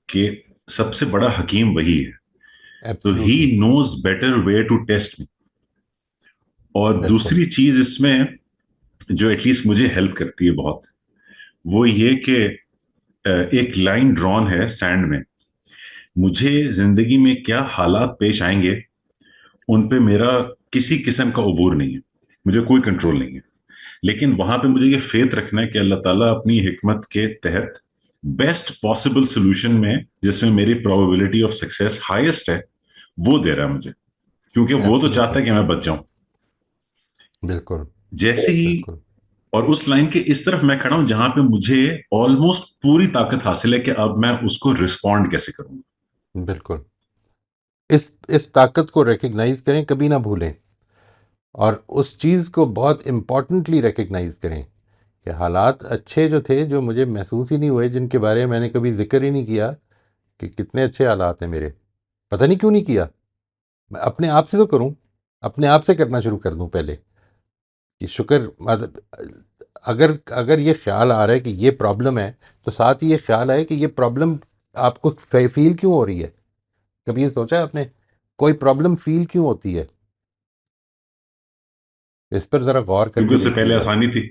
[SPEAKER 2] کہ سب سے بڑا حکیم وہی ہے, تو ہی نوز بیٹر وے ٹو ٹیسٹ می. اور دوسری چیز اس میں جو ایٹ لیسٹ مجھے ہیلپ کرتی ہے بہت, وہ یہ کہ ایک لائن ڈرون ہے سینڈ میں. مجھے زندگی میں کیا حالات پیش آئیں گے ان پہ میرا کسی قسم کا عبور نہیں ہے, مجھے کوئی کنٹرول نہیں ہے, لیکن وہاں پہ مجھے یہ فیتھ رکھنا ہے کہ اللہ تعالیٰ اپنی حکمت کے تحت بیسٹ پاسبل سولوشن میں, جس میں میری پروبیبلٹی آف سکسیس ہائیسٹ ہے, وہ دے رہا ہے مجھے, کیونکہ وہ تو چاہتا ہے کہ میں بچ جاؤں.
[SPEAKER 1] بالکل.
[SPEAKER 2] جیسے ہی اور اس لائن کے اس طرف میں کھڑا ہوں جہاں پہ مجھے آلموسٹ پوری طاقت حاصل ہے کہ اب میں اس کو رسپونڈ کیسے کروں.
[SPEAKER 1] بالکل. اس طاقت کو ریکگنائز کریں, کبھی نہ بھولیں, اور اس چیز کو بہت امپورٹنٹلی ریکگنائز کریں کہ حالات اچھے جو تھے, جو مجھے محسوس ہی نہیں ہوئے, جن کے بارے میں نے کبھی ذکر ہی نہیں کیا کہ کتنے اچھے حالات ہیں میرے, پتہ نہیں کیوں نہیں کیا. میں اپنے آپ سے تو کروں, اپنے آپ سے کرنا شروع کر دوں پہلے کہ شکر. اگر یہ خیال آ رہا ہے کہ یہ پرابلم ہے, تو ساتھ ہی یہ خیال آئے کہ یہ پرابلم آپ کو فیل کیوں ہو رہی ہے. کبھی یہ سوچا ہے آپ نے کوئی پرابلم فیل کیوں ہوتی ہے؟ اس پر ذرا غور کر
[SPEAKER 2] کیونکہ
[SPEAKER 1] کے
[SPEAKER 2] اس سے پہلے
[SPEAKER 1] دیکھیے
[SPEAKER 2] آسانی تھی.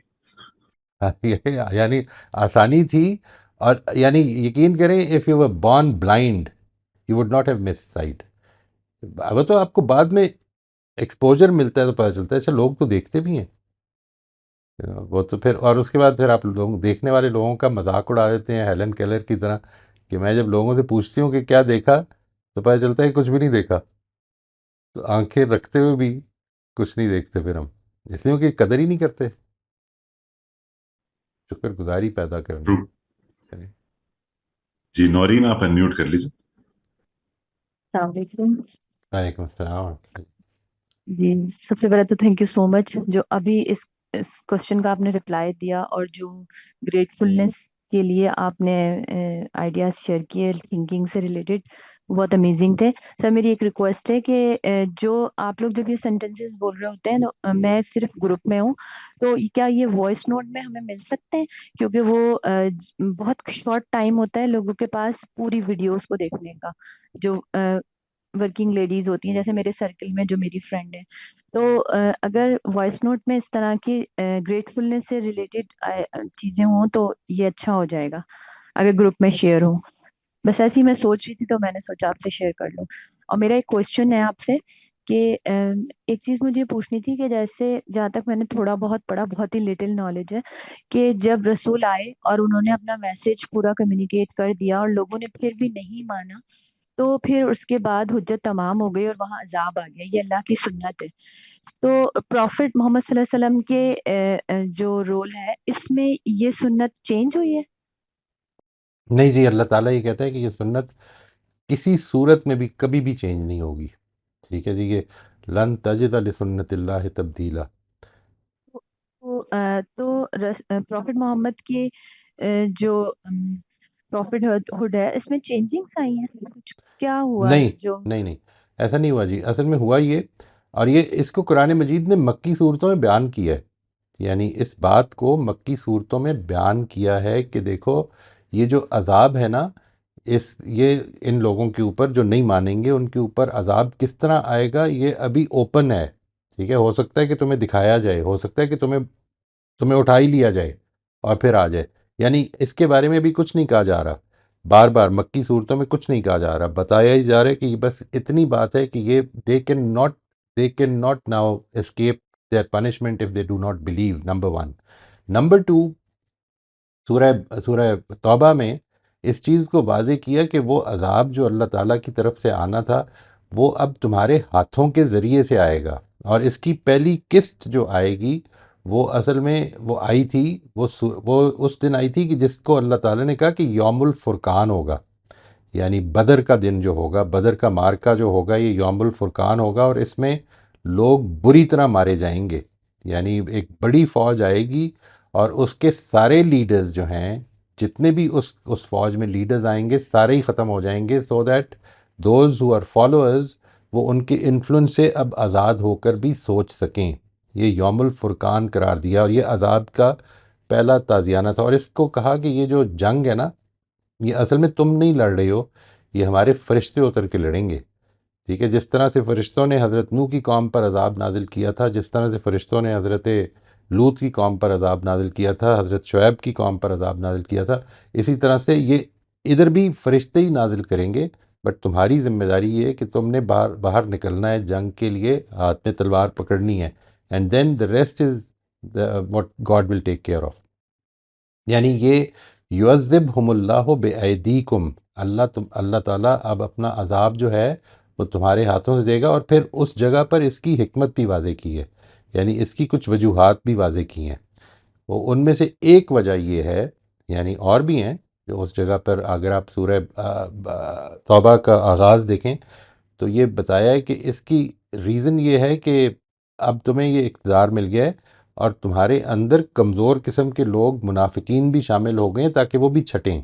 [SPEAKER 1] یعنی آسانی تھی, اور یعنی یقین کریں, if you were born blind you would not have miss sight. وہ تو آپ کو بعد میں ایکسپوجر ملتا ہے تو پتہ چلتا ہے اچھا لوگ تو دیکھتے بھی ہیں. وہ تو پھر, اور اس کے بعد پھر آپ لوگ دیکھنے والے لوگوں کا مذاق اڑا دیتے ہیں ہیلن کیلر کی طرح, کہ میں جب لوگوں سے پوچھتی ہوں کہ کیا دیکھا, تو پتہ چلتا ہے کچھ بھی نہیں دیکھا. تو آنکھیں رکھتے ہوئے بھی کچھ نہیں دیکھتے پھر ہم, اس لیے کہ قدر ہی نہیں کرتے. شکر گزاری پیدا کرنی.
[SPEAKER 2] جی نورین, آپ انمیوٹ کر لیجیے.
[SPEAKER 4] السلام علیکم.
[SPEAKER 1] وعلیکم السلام.
[SPEAKER 4] جی, سب سے پہلے تو تھینک یو سو مچ جو ابھی اس کوشچن کا آپ نے رپلائی دیا, اور جو گریٹفلنس کے لیے آپ نے آئیڈیاز شیئر کیے تھنکنگ سے ریلیٹڈ, بہت امیزنگ تھے. سر میری ایک ریکویسٹ ہے کہ جو آپ لوگ جب یہ سینٹینسز بول رہے ہوتے ہیں, تو میں صرف گروپ میں ہوں, تو کیا یہ وائس نوٹ میں ہمیں مل سکتے ہیں؟ کیونکہ وہ بہت شارٹ ٹائم ہوتا ہے لوگوں کے پاس پوری ویڈیوز کو دیکھنے کا, جو ورکنگ لیڈیز ہوتی ہیں, جیسے میرے سرکل میں جو میری فرینڈ ہے. تو اگر وائس نوٹ میں اس طرح کی گریٹفلنس سے ریلیٹڈ چیزیں ہوں تو یہ اچھا ہو جائے گا اگر گروپ میں شیئر ہوں. بس ایسی میں سوچ رہی تھی, تو میں نے سوچا آپ سے شیئر کر لوں. اور میرا ایک کوشچن ہے آپ سے کہ ایک چیز مجھے پوچھنی تھی کہ جیسے جہاں تک میں نے تھوڑا بہت پڑھا, بہت ہی لٹل نالج ہے, کہ جب رسول آئے اور انہوں نے اپنا میسج پورا کمیونیکیٹ کر دیا اور لوگوں نے پھر بھی نہیں مانا, تو پھر اس کے بعد حجت تمام ہو گئی اور وہاں عذاب آ گیا. یہ اللہ کی سنت ہے. تو پروفٹ محمد صلی اللہ علیہ وسلم کے جو رول ہے اس میں یہ سنت چینج ہوئی ہے؟
[SPEAKER 1] نہیں جی، اللہ تعالیٰ یہ کہتا ہے کہ یہ سنت کسی صورت میں بھی کبھی بھی چینج نہیں ہوگی. ٹھیک ہے جی، یہ لن تجد لسنت اللہ تبدیلا.
[SPEAKER 4] تو پروفٹ محمد کی جو پروفٹ ہوڈ ہے اس میں چینجنگس آئی ہیں؟ کچھ کیا ہوا
[SPEAKER 1] نہیں
[SPEAKER 4] جو
[SPEAKER 1] نہیں نہیں، ایسا نہیں ہوا جی. اصل میں ہوا یہ، اور یہ اس کو قرآن مجید نے مکی صورتوں میں بیان کیا ہے. یعنی اس بات کو مکی صورتوں میں بیان کیا ہے کہ دیکھو یہ جو عذاب ہے نا، یہ ان لوگوں کے اوپر جو نہیں مانیں گے ان کے اوپر عذاب کس طرح آئے گا یہ ابھی اوپن ہے. ٹھیک ہے، ہو سکتا ہے کہ تمہیں دکھایا جائے، ہو سکتا ہے کہ تمہیں اٹھا ہی لیا جائے اور پھر آ جائے. یعنی اس کے بارے میں بھی کچھ نہیں کہا جا رہا. بار بار مکی صورتوں میں کچھ نہیں کہا جا رہا، بتایا ہی جا رہا ہے کہ بس اتنی بات ہے کہ یہ they cannot now escape their punishment if they do not believe. Number one. Number two, سورہ توبہ میں اس چیز کو واضح کیا کہ وہ عذاب جو اللہ تعالیٰ کی طرف سے آنا تھا وہ اب تمہارے ہاتھوں کے ذریعے سے آئے گا. اور اس کی پہلی قسط جو آئے گی وہ اصل میں وہ آئی تھی، وہ اس دن آئی تھی کہ جس کو اللہ تعالیٰ نے کہا کہ یوم الفرقان ہوگا. یعنی بدر کا دن جو ہوگا، بدر کا مارکہ جو ہوگا، یہ یوم الفرقان ہوگا، اور اس میں لوگ بری طرح مارے جائیں گے. یعنی ایک بڑی فوج آئے گی اور اس کے سارے لیڈرز جو ہیں، جتنے بھی اس فوج میں لیڈرز آئیں گے سارے ہی ختم ہو جائیں گے، so that those who are followers وہ ان کے انفلوئنس سے اب آزاد ہو کر بھی سوچ سکیں. یہ یوم الفرقان قرار دیا، اور یہ عذاب کا پہلا تازیانہ تھا. اور اس کو کہا کہ یہ جو جنگ ہے نا، یہ اصل میں تم نہیں لڑ رہے ہو، یہ ہمارے فرشتے اتر کے لڑیں گے. ٹھیک ہے، جس طرح سے فرشتوں نے حضرت نوح کی قوم پر عذاب نازل کیا تھا، جس طرح سے فرشتوں نے حضرت لوط کی قوم پر عذاب نازل کیا تھا، حضرت شعیب کی قوم پر عذاب نازل کیا تھا، اسی طرح سے یہ ادھر بھی فرشتے ہی نازل کریں گے. بٹ تمہاری ذمہ داری یہ ہے کہ تم نے باہر نکلنا ہے، جنگ کے لیے ہاتھ میں تلوار پکڑنی ہے. And then the rest is what God will take care of. یعنی یہ یعذبہم اللہ بایدیکم، اللہ تعالیٰ اب اپنا عذاب جو ہے وہ تمہارے ہاتھوں سے دے گا. اور پھر اس جگہ پر اس کی حکمت بھی واضح کی ہے، یعنی اس کی کچھ وجوہات بھی واضح کی ہیں. وہ ان میں سے ایک وجہ یہ ہے، یعنی اور بھی ہیں جو اس جگہ پر اگر آپ سورہ توبہ کا آغاز دیکھیں تو یہ بتایا ہے کہ اس کی ریزن یہ ہے کہ اب تمہیں یہ اقتدار مل گیا ہے اور تمہارے اندر کمزور قسم کے لوگ منافقین بھی شامل ہو گئے ہیں تاکہ وہ بھی چھٹیں.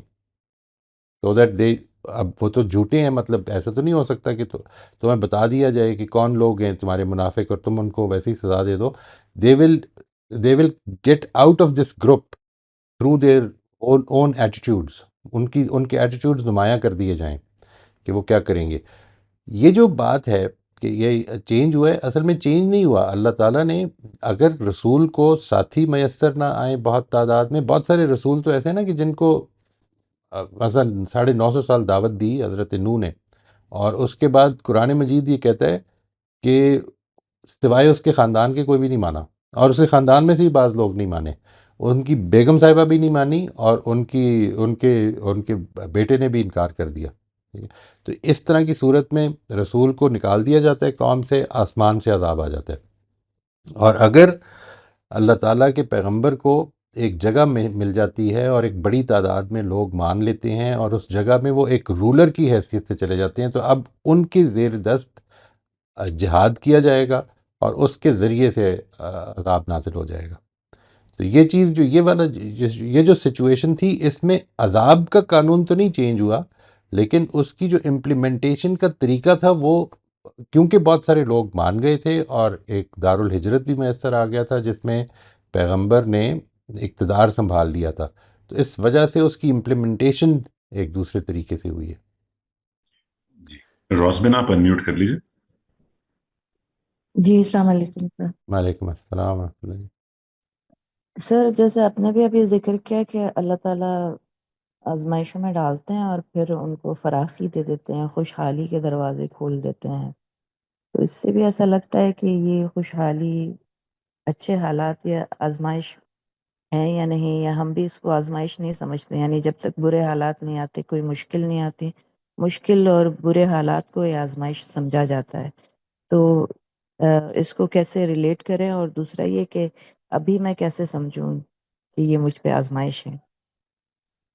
[SPEAKER 1] سو دیٹ دے، اب وہ تو جھوٹے ہیں، مطلب ایسا تو نہیں ہو سکتا کہ تمہیں بتا دیا جائے کہ کون لوگ ہیں تمہارے منافق اور تم ان کو ویسی سزا دے دو. They will get out of this group through their own attitudes. ان کے ایٹیٹیوڈز نمایاں کر دیے جائیں کہ وہ کیا کریں گے. یہ جو بات ہے کہ یہ چینج ہوا ہے، اصل میں چینج نہیں ہوا. اللہ تعالیٰ نے اگر رسول کو ساتھی میسر نہ آئیں بہت تعداد میں، بہت سارے رسول تو ایسے ہیں نا کہ جن کو مثلا 950 سال دعوت دی حضرت نوح نے، اور اس کے بعد قرآن مجید یہ کہتا ہے کہ سوائے اس کے خاندان کے کوئی بھی نہیں مانا، اور اس کے خاندان میں سے ہی بعض لوگ نہیں مانے. ان کی بیگم صاحبہ بھی نہیں مانی، اور ان کے بیٹے نے بھی انکار کر دیا. ٹھیک ہے، تو اس طرح کی صورت میں رسول کو نکال دیا جاتا ہے قوم سے، آسمان سے عذاب آ جاتا ہے. اور اگر اللہ تعالیٰ کے پیغمبر کو ایک جگہ میں مل جاتی ہے اور ایک بڑی تعداد میں لوگ مان لیتے ہیں اور اس جگہ میں وہ ایک رولر کی حیثیت سے چلے جاتے ہیں، تو اب ان کی زیر دست جہاد کیا جائے گا اور اس کے ذریعے سے عذاب نازل ہو جائے گا. تو یہ چیز جو یہ جو سچویشن تھی، اس میں عذاب کا قانون تو نہیں چینج ہوا، لیکن اس کی جو امپلیمنٹیشن کا طریقہ تھا وہ، کیونکہ بہت سارے لوگ مان گئے تھے اور ایک دارالہجرت بھی میسر آ گیا تھا جس میں پیغمبر نے اقتدار سنبھال لیا تھا، تو اس وجہ سے اس کی امپلیمنٹیشن ایک دوسرے طریقے سے ہوئی ہے.
[SPEAKER 2] جی روزبین آپ انمیوٹ کر لیجیے.
[SPEAKER 5] جی السلام علیکم سر.
[SPEAKER 1] وعلیکم السلام ورحمۃ اللہ.
[SPEAKER 5] سر جیسے آپ نے بھی ابھی ذکر کیا کہ اللہ تعالیٰ آزمائشوں میں ڈالتے ہیں اور پھر ان کو فراخی دے دیتے ہیں، خوشحالی کے دروازے کھول دیتے ہیں، تو اس سے بھی ایسا لگتا ہے کہ یہ خوشحالی اچھے حالات یا آزمائش ہیں یا نہیں، یا ہم بھی اس کو آزمائش نہیں سمجھتے. یعنی جب تک برے حالات نہیں آتے، کوئی مشکل نہیں آتی، مشکل اور برے حالات کو یہ آزمائش سمجھا جاتا ہے. تو اس کو کیسے ریلیٹ کریں، اور دوسرا یہ کہ ابھی میں کیسے سمجھوں کہ یہ مجھ پہ آزمائش ہے؟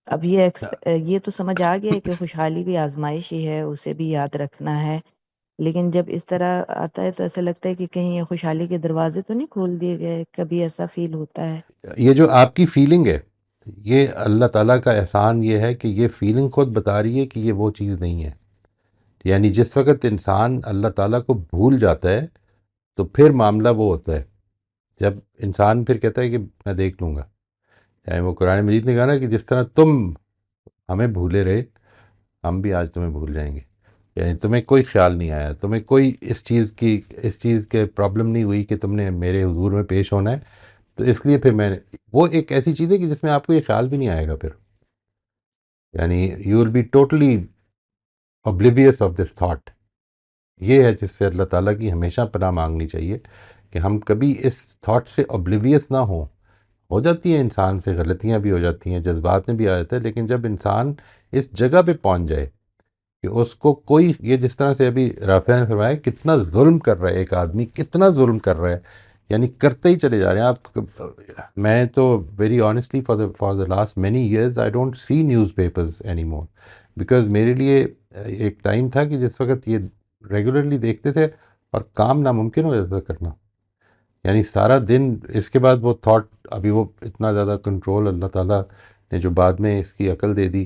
[SPEAKER 5] اب یہ تو سمجھ آ گیا ہے کہ خوشحالی بھی آزمائش ہی ہے، اسے بھی یاد رکھنا ہے، لیکن جب اس طرح آتا ہے تو ایسا لگتا ہے کہ کہیں یہ خوشحالی کے دروازے تو نہیں کھول دیے گئے، کبھی ایسا فیل ہوتا ہے۔
[SPEAKER 1] یہ جو آپ کی فیلنگ ہے، یہ اللہ تعالیٰ کا احسان یہ ہے کہ یہ فیلنگ خود بتا رہی ہے کہ یہ وہ چیز نہیں ہے. یعنی جس وقت انسان اللہ تعالیٰ کو بھول جاتا ہے تو پھر معاملہ وہ ہوتا ہے، جب انسان پھر کہتا ہے کہ میں دیکھ لوں گا. یعنی وہ قرآن مجید نے کہا نا کہ جس طرح تم ہمیں بھولے رہے، ہم بھی آج تمہیں بھول جائیں گے. یعنی تمہیں کوئی خیال نہیں آیا، تمہیں کوئی اس چیز کے پرابلم نہیں ہوئی کہ تم نے میرے حضور میں پیش ہونا ہے، تو اس لیے پھر میں نے وہ ایک ایسی چیز ہے کہ جس میں آپ کو یہ خیال بھی نہیں آئے گا پھر. یعنی you will be totally oblivious of this thought. یہ ہے جس سے اللہ تعالیٰ کی ہمیشہ پناہ مانگنی چاہیے کہ ہم کبھی اس تھاٹ سے اوبلیویس نہ ہوں. ہو جاتی ہیں انسان سے غلطیاں بھی ہو جاتی ہیں، جذبات میں بھی آ جاتا ہے، لیکن جب انسان اس جگہ پہ پہنچ جائے کہ اس کو کوئی، یہ جس طرح سے ابھی رافعہ نے فرمایا کتنا ظلم کر رہا ہے ایک آدمی، کتنا ظلم کر رہا ہے، یعنی کرتے ہی چلے جا رہے ہیں آپ. میں تو very honestly for the last many years I don't see news papers any more, because میرے لیے ایک ٹائم تھا کہ جس وقت یہ ریگولرلی دیکھتے تھے اور کام ناممکن ہو جاتا تھا کرنا. یعنی سارا دن اس کے بعد وہ تھاٹ، ابھی وہ اتنا زیادہ کنٹرول اللہ تعالیٰ نے جو بعد میں اس کی عقل دے دی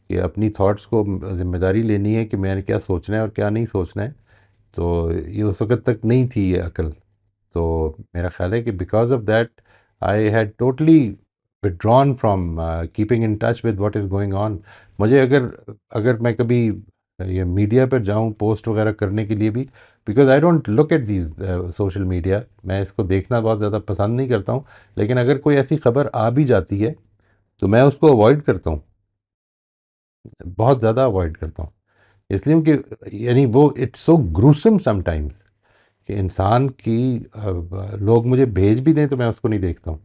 [SPEAKER 1] کہ اپنی تھاٹس کو ذمہ داری لینی ہے کہ میں نے کیا سوچنا ہے اور کیا نہیں سوچنا ہے، تو یہ اس وقت تک نہیں تھی یہ عقل. تو میرا خیال ہے کہ because of that I had totally withdrawn from keeping in touch with what is going on. مجھے اگر میں کبھی یہ میڈیا پر جاؤں پوسٹ وغیرہ کرنے کے لیے بھی، because I don't look at these social media, میں اس کو دیکھنا بہت زیادہ پسند نہیں کرتا ہوں، لیکن اگر کوئی ایسی خبر آ بھی جاتی ہے تو میں اس کو اوائڈ کرتا ہوں، بہت زیادہ اوائڈ کرتا ہوں. اس لیے کہ یعنی وہ اٹس سو گروسم سم ٹائمز کہ انسان کی لوگ مجھے بھیج بھی دیں تو میں اس کو نہیں دیکھتا ہوں.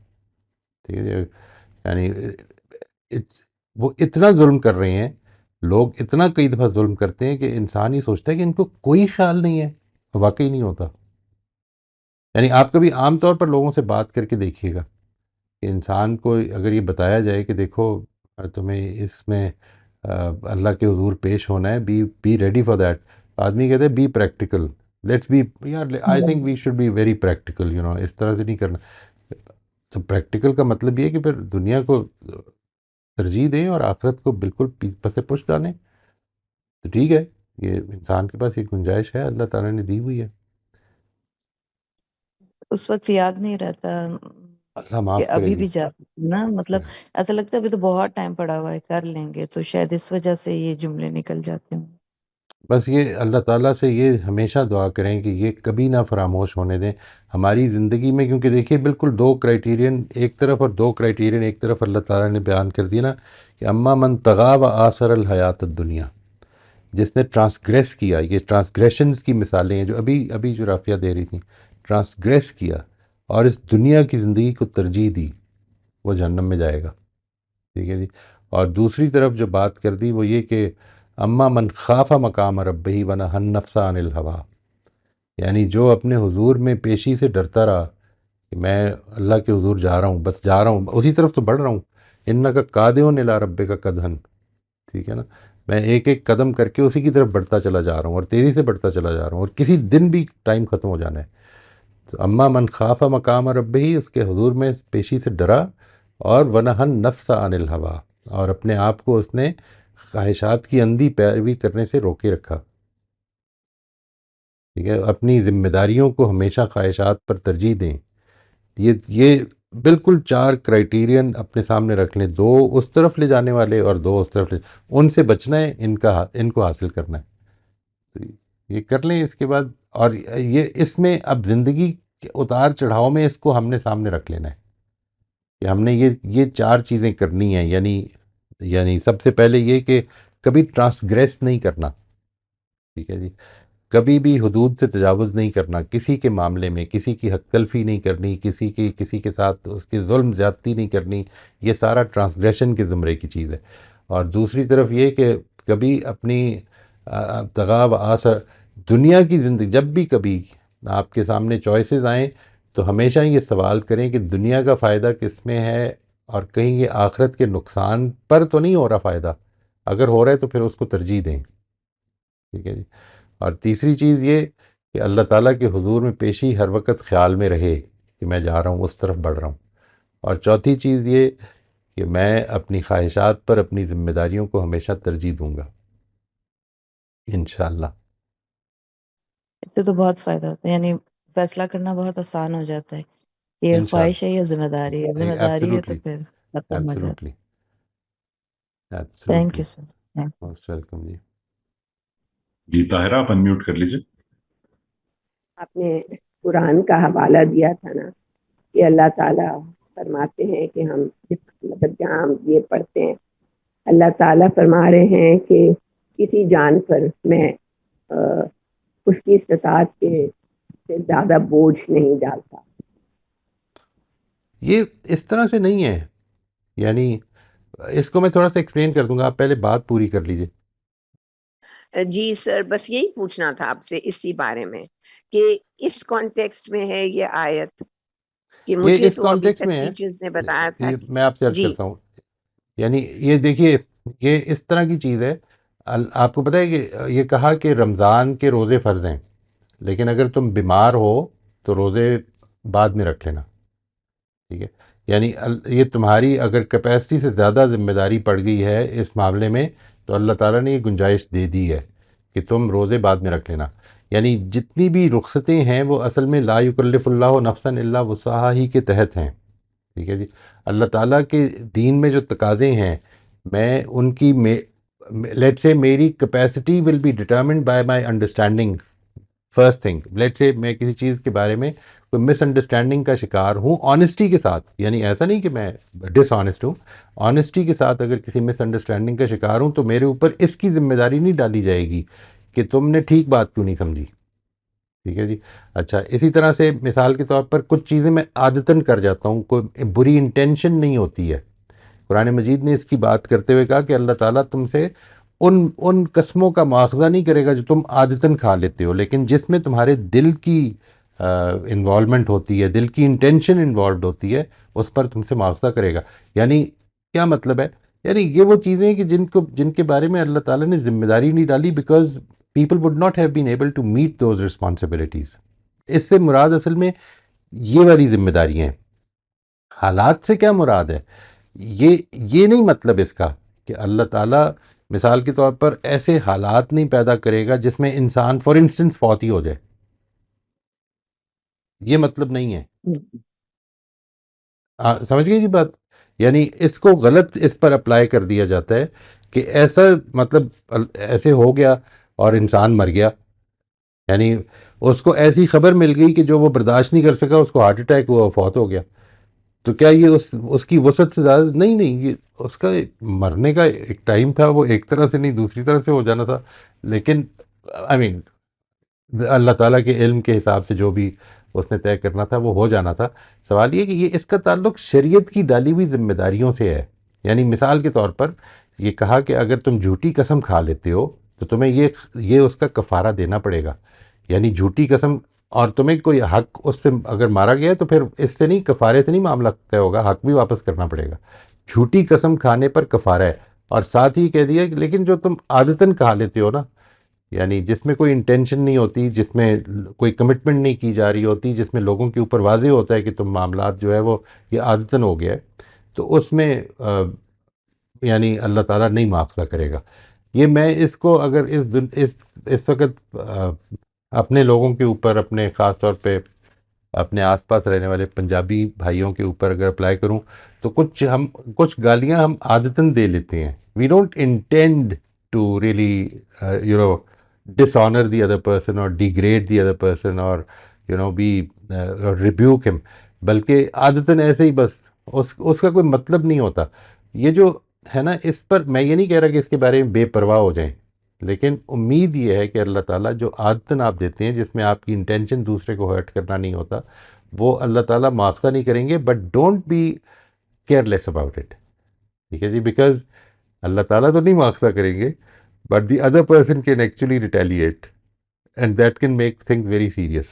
[SPEAKER 1] ٹھیک ہے، یعنی وہ اتنا ظلم کر رہے ہیں لوگ، اتنا کئی دفعہ ظلم کرتے ہیں کہ انسان ہی سوچتا ہے کہ ان کو کوئی خیال نہیں ہے. واقعی نہیں ہوتا. یعنی آپ کبھی عام طور پر لوگوں سے بات کر کے دیکھیے گا کہ انسان کو اگر یہ بتایا جائے کہ دیکھو تمہیں اس میں اللہ کے حضور پیش ہونا ہے، بی ریڈی فار دیٹ. آدمی کہتے ہیں بی پریکٹیکل، لیٹس بی یار I think we should be very practical, اس طرح سے نہیں کرنا. تو پریکٹیکل کا مطلب یہ ہے کہ پھر دنیا کو ترجیح دیں اور آخرت کو بالکل پس پش ڈالیں. تو ٹھیک ہے، یہ انسان کے پاس یہ گنجائش ہے، اللہ تعالیٰ نے دی ہوئی ہے.
[SPEAKER 5] اس وقت یاد نہیں رہتا
[SPEAKER 1] اللہ
[SPEAKER 5] کہ
[SPEAKER 1] معاف کرے
[SPEAKER 5] ابھی
[SPEAKER 1] جی.
[SPEAKER 5] بھی نا، مطلب ایسا لگتا ہے ابھی تو بہت ٹائم پڑا ہوا ہے، کر لیں گے، تو شاید اس وجہ سے یہ جملے نکل جاتے ہوں.
[SPEAKER 1] بس یہ اللہ تعالیٰ سے یہ ہمیشہ دعا کریں کہ یہ کبھی نہ فراموش ہونے دیں ہماری زندگی میں، کیونکہ دیکھیے بالکل دو کرائیٹیرین ایک طرف اور دو کرائیٹیرین ایک طرف اللہ تعالیٰ نے بیان کر دیا نا کہ اما من طغی و آثر الحیات الدنیا، جس نے ٹرانسگریس کیا. یہ ٹرانسگریشنز کی مثالیں ہیں جو ابھی جو رافعہ دے رہی تھیں، ٹرانسگریس کیا اور اس دنیا کی زندگی کو ترجیح دی، وہ جہنم میں جائے گا. ٹھیک ہے جی. اور دوسری طرف جو بات کر دی وہ یہ کہ اما من خاف مقام ربہ ونہا النفس عن الہوا، یعنی جو اپنے حضور میں پیشی سے ڈرتا رہا کہ میں اللہ کے حضور جا رہا ہوں، بس جا رہا ہوں، اسی طرف تو بڑھ رہا ہوں. انکا قادم الی ربک قدحن، ٹھیک ہے نا، میں ایک ایک قدم کر کے اسی کی طرف بڑھتا چلا جا رہا ہوں اور تیزی سے بڑھتا چلا جا رہا ہوں، اور کسی دن بھی ٹائم ختم ہو جانا ہے. تو اما من خاف مقام ربہ، اس کے حضور میں پیشی سے ڈرا، اور ونہا النفس عن الہوا، اور اپنے آپ کو اس نے خواہشات کی اندھی پیروی کرنے سے روکے رکھا. ٹھیک ہے، اپنی ذمہ داریوں کو ہمیشہ خواہشات پر ترجیح دیں. یہ بالکل چار کرائیٹیرین اپنے سامنے رکھ لیں، دو اس طرف لے جانے والے اور دو اس طرف ان سے بچنا ہے، ان کو حاصل کرنا ہے. تو یہ کر لیں اس کے بعد، اور یہ اس میں اب زندگی کے اتار چڑھاؤ میں اس کو ہم نے سامنے رکھ لینا ہے کہ ہم نے یہ چار چیزیں کرنی ہیں. یعنی سب سے پہلے یہ کہ کبھی ٹرانسگریس نہیں کرنا. ٹھیک ہے جی، کبھی بھی حدود سے تجاوز نہیں کرنا، کسی کے معاملے میں کسی کی حق تلفی نہیں کرنی، کسی کے ساتھ اس کی ظلم زیادتی نہیں کرنی. یہ سارا ٹرانسگریشن کے زمرے کی چیز ہے. اور دوسری طرف یہ کہ کبھی اپنی طغی و آثر دنیا کی زندگی، جب بھی کبھی آپ کے سامنے چوائسیز آئیں تو ہمیشہ یہ سوال کریں کہ دنیا کا فائدہ کس میں ہے، اور کہیں یہ آخرت کے نقصان پر تو نہیں ہو رہا فائدہ، اگر ہو رہا ہے تو پھر اس کو ترجیح دیں. ٹھیک ہے جی. اور تیسری چیز یہ کہ اللہ تعالیٰ کے حضور میں پیشی ہر وقت خیال میں رہے کہ میں جا رہا ہوں، اس طرف بڑھ رہا ہوں. اور چوتھی چیز یہ کہ میں اپنی خواہشات پر اپنی ذمہ داریوں کو ہمیشہ ترجیح دوں گا انشاءاللہ.
[SPEAKER 5] اس سے تو بہت فائدہ ہوتا ہے، یعنی فیصلہ کرنا بہت آسان ہو جاتا ہے، یہ خواہش
[SPEAKER 1] انشاءاللہ
[SPEAKER 5] ہے یا ذمہ داری ہے. ذمہ داری ہے تو
[SPEAKER 1] ایبسلیوٹلی
[SPEAKER 5] پھر ختم ہو جاتا
[SPEAKER 1] ایبسلیوٹلی
[SPEAKER 5] ہے. Thank
[SPEAKER 1] absolutely.
[SPEAKER 5] You sir.
[SPEAKER 1] Most welcome جی.
[SPEAKER 2] جی طاہرہ آپ انمیوٹ کر لیجیے.
[SPEAKER 3] آپ نے قرآن کا حوالہ دیا تھا نا کہ اللہ تعالیٰ فرماتے ہیں کہ ہم مطلب جہاں ہم یہ پڑھتے ہیں اللہ تعالیٰ فرما رہے ہیں کہ کسی جان پر میں اس کی استطاعت کے سے زیادہ بوجھ نہیں ڈالتا.
[SPEAKER 1] یہ اس طرح سے نہیں ہے، یعنی اس کو میں تھوڑا سا ایکسپلین کر دوں گا، آپ پہلے بات پوری کر لیجئے.
[SPEAKER 6] جی سر، بس یہی پوچھنا تھا آپ سے اسی بارے میں کہ اس کانٹیکسٹ میں ہے یہ آیت کہ
[SPEAKER 1] یہ
[SPEAKER 6] مجھے
[SPEAKER 1] اس
[SPEAKER 6] تو ابھی
[SPEAKER 1] کانٹیکس
[SPEAKER 6] تک
[SPEAKER 1] میں
[SPEAKER 6] ٹیچرز نے بتایا تھا
[SPEAKER 1] ہے، میں آپ سے عرض
[SPEAKER 6] جی
[SPEAKER 1] کرتا ہوں، یعنی یہ دیکھیے یہ اس طرح کی چیز ہے. آپ کو پتہ ہے کہ یہ کہا کہ رمضان کے روزے فرض ہیں، لیکن اگر تم بیمار ہو تو روزے بعد میں رکھ لینا. ٹھیک ہے، یعنی یہ تمہاری اگر کیپیسٹی سے زیادہ ذمہ داری پڑ گئی ہے اس معاملے میں تو اللہ تعالیٰ نے یہ گنجائش دے دی ہے کہ تم روزے بعد میں رکھ لینا. یعنی جتنی بھی رخصتیں ہیں وہ اصل میں لا یکلف اللہ نفسا الا وسعہا ہی کے تحت ہیں. ٹھیک ہے جی. اللہ تعالیٰ کے دین میں جو تقاضے ہیں میں ان کی لیٹ سے میری capacity will be determined by my understanding. First thing, let's say میں کسی چیز کے بارے میں کوئی مس انڈرسٹینڈنگ کا شکار ہوں آنیسٹی کے ساتھ، یعنی ایسا نہیں کہ میں ڈس آنیسٹ ہوں، آنیسٹی کے ساتھ اگر کسی مس انڈرسٹینڈنگ کا شکار ہوں تو میرے اوپر اس کی ذمہ داری نہیں ڈالی جائے گی کہ تم نے ٹھیک بات کیوں نہیں سمجھی. ٹھیک ہے جی. اچھا، اسی طرح سے مثال کے طور پر کچھ چیزیں میں عادتاً کر جاتا ہوں، کوئی بری انٹینشن نہیں ہوتی ہے. قرآن مجید نے اس کی بات کرتے ہوئے کہا کہ اللہ تعالیٰ تم سے ان قسموں کا مواخذہ نہیں کرے گا جو تم عادتاً کھا لیتے ہو، لیکن جس میں تمہارے دل کی انوالومنٹ ہوتی ہے، دل کی انٹینشن انوالوڈ ہوتی ہے، اس پر تم سے مواخذہ کرے گا. یعنی کیا مطلب ہے؟ یعنی یہ وہ چیزیں ہیں کہ جن کے بارے میں اللہ تعالیٰ نے ذمہ داری نہیں ڈالی because people would not have been able to meet those responsibilities. اس سے مراد اصل میں یہ والی ذمہ داریاں ہیں. حالات سے کیا مراد ہے؟ یہ نہیں مطلب اس کا کہ اللہ تعالیٰ مثال کے طور پر ایسے حالات نہیں پیدا کرے گا جس میں انسان فار انسٹنس فوت ہی ہو جائے، یہ مطلب نہیں ہے. سمجھ گئے جی بات؟ یعنی اس کو غلط اس پر اپلائی کر دیا جاتا ہے کہ ایسا مطلب ایسے ہو گیا اور انسان مر گیا، یعنی اس کو ایسی خبر مل گئی کہ جو وہ برداشت نہیں کر سکا، اس کو ہارٹ اٹیک ہوا، فوت ہو گیا. تو کیا یہ اس کی وسعت سے زیادہ نہیں، یہ اس کا مرنے کا ایک ٹائم تھا، وہ ایک طرح سے نہیں دوسری طرح سے ہو جانا تھا. لیکن آئی مین اللہ تعالیٰ کے علم کے حساب سے جو بھی اس نے طے کرنا تھا وہ ہو جانا تھا. سوال یہ کہ یہ اس کا تعلق شریعت کی ڈالی ہوئی ذمہ داریوں سے ہے. یعنی مثال کے طور پر یہ کہا کہ اگر تم جھوٹی قسم کھا لیتے ہو تو تمہیں یہ اس کا کفارہ دینا پڑے گا. یعنی جھوٹی قسم، اور تمہیں کوئی حق اس سے اگر مارا گیا ہے تو پھر اس سے نہیں، کفارے سے نہیں معاملہ طے ہوگا، حق بھی واپس کرنا پڑے گا. جھوٹی قسم کھانے پر کفارہ ہے. اور ساتھ ہی کہہ دیا کہ لیکن جو تم عادتاً کھا لیتے ہو نا، یعنی جس میں کوئی انٹینشن نہیں ہوتی، جس میں کوئی کمٹمنٹ نہیں کی جا رہی ہوتی، جس میں لوگوں کے اوپر واضح ہوتا ہے کہ تم معاملات جو ہے وہ یہ عادتاً ہو گیا ہے، تو اس میں یعنی اللہ تعالیٰ نہیں مواخذہ کرے گا. یہ میں اس کو اگر اس وقت اپنے لوگوں کے اوپر، اپنے خاص طور پہ اپنے آس پاس رہنے والے پنجابی بھائیوں کے اوپر اگر اپلائی کروں تو کچھ گالیاں ہم عادتاً دے لیتے ہیں. We don't intend to really dishonor the other person or degrade the other person or be rebuke him، بلکہ عادتاً ایسے ہی بس اس کا کوئی مطلب نہیں ہوتا. یہ جو ہے نا، اس پر میں یہ نہیں کہہ رہا کہ اس کے بارے میں بے پرواہ ہو جائیں، لیکن امید یہ ہے کہ اللہ تعالیٰ جو عادتاً آپ دیتے ہیں جس میں آپ کی انٹینشن دوسرے کو ہرٹ کرنا نہیں ہوتا، وہ اللہ تعالیٰ مواخذہ نہیں کریں گے. But don't be careless about it. ٹھیک ہے جی، بیکاز اللہ تعالیٰ تو نہیں مواخذہ کریں گے but the other person can actually retaliate and that can make things very serious.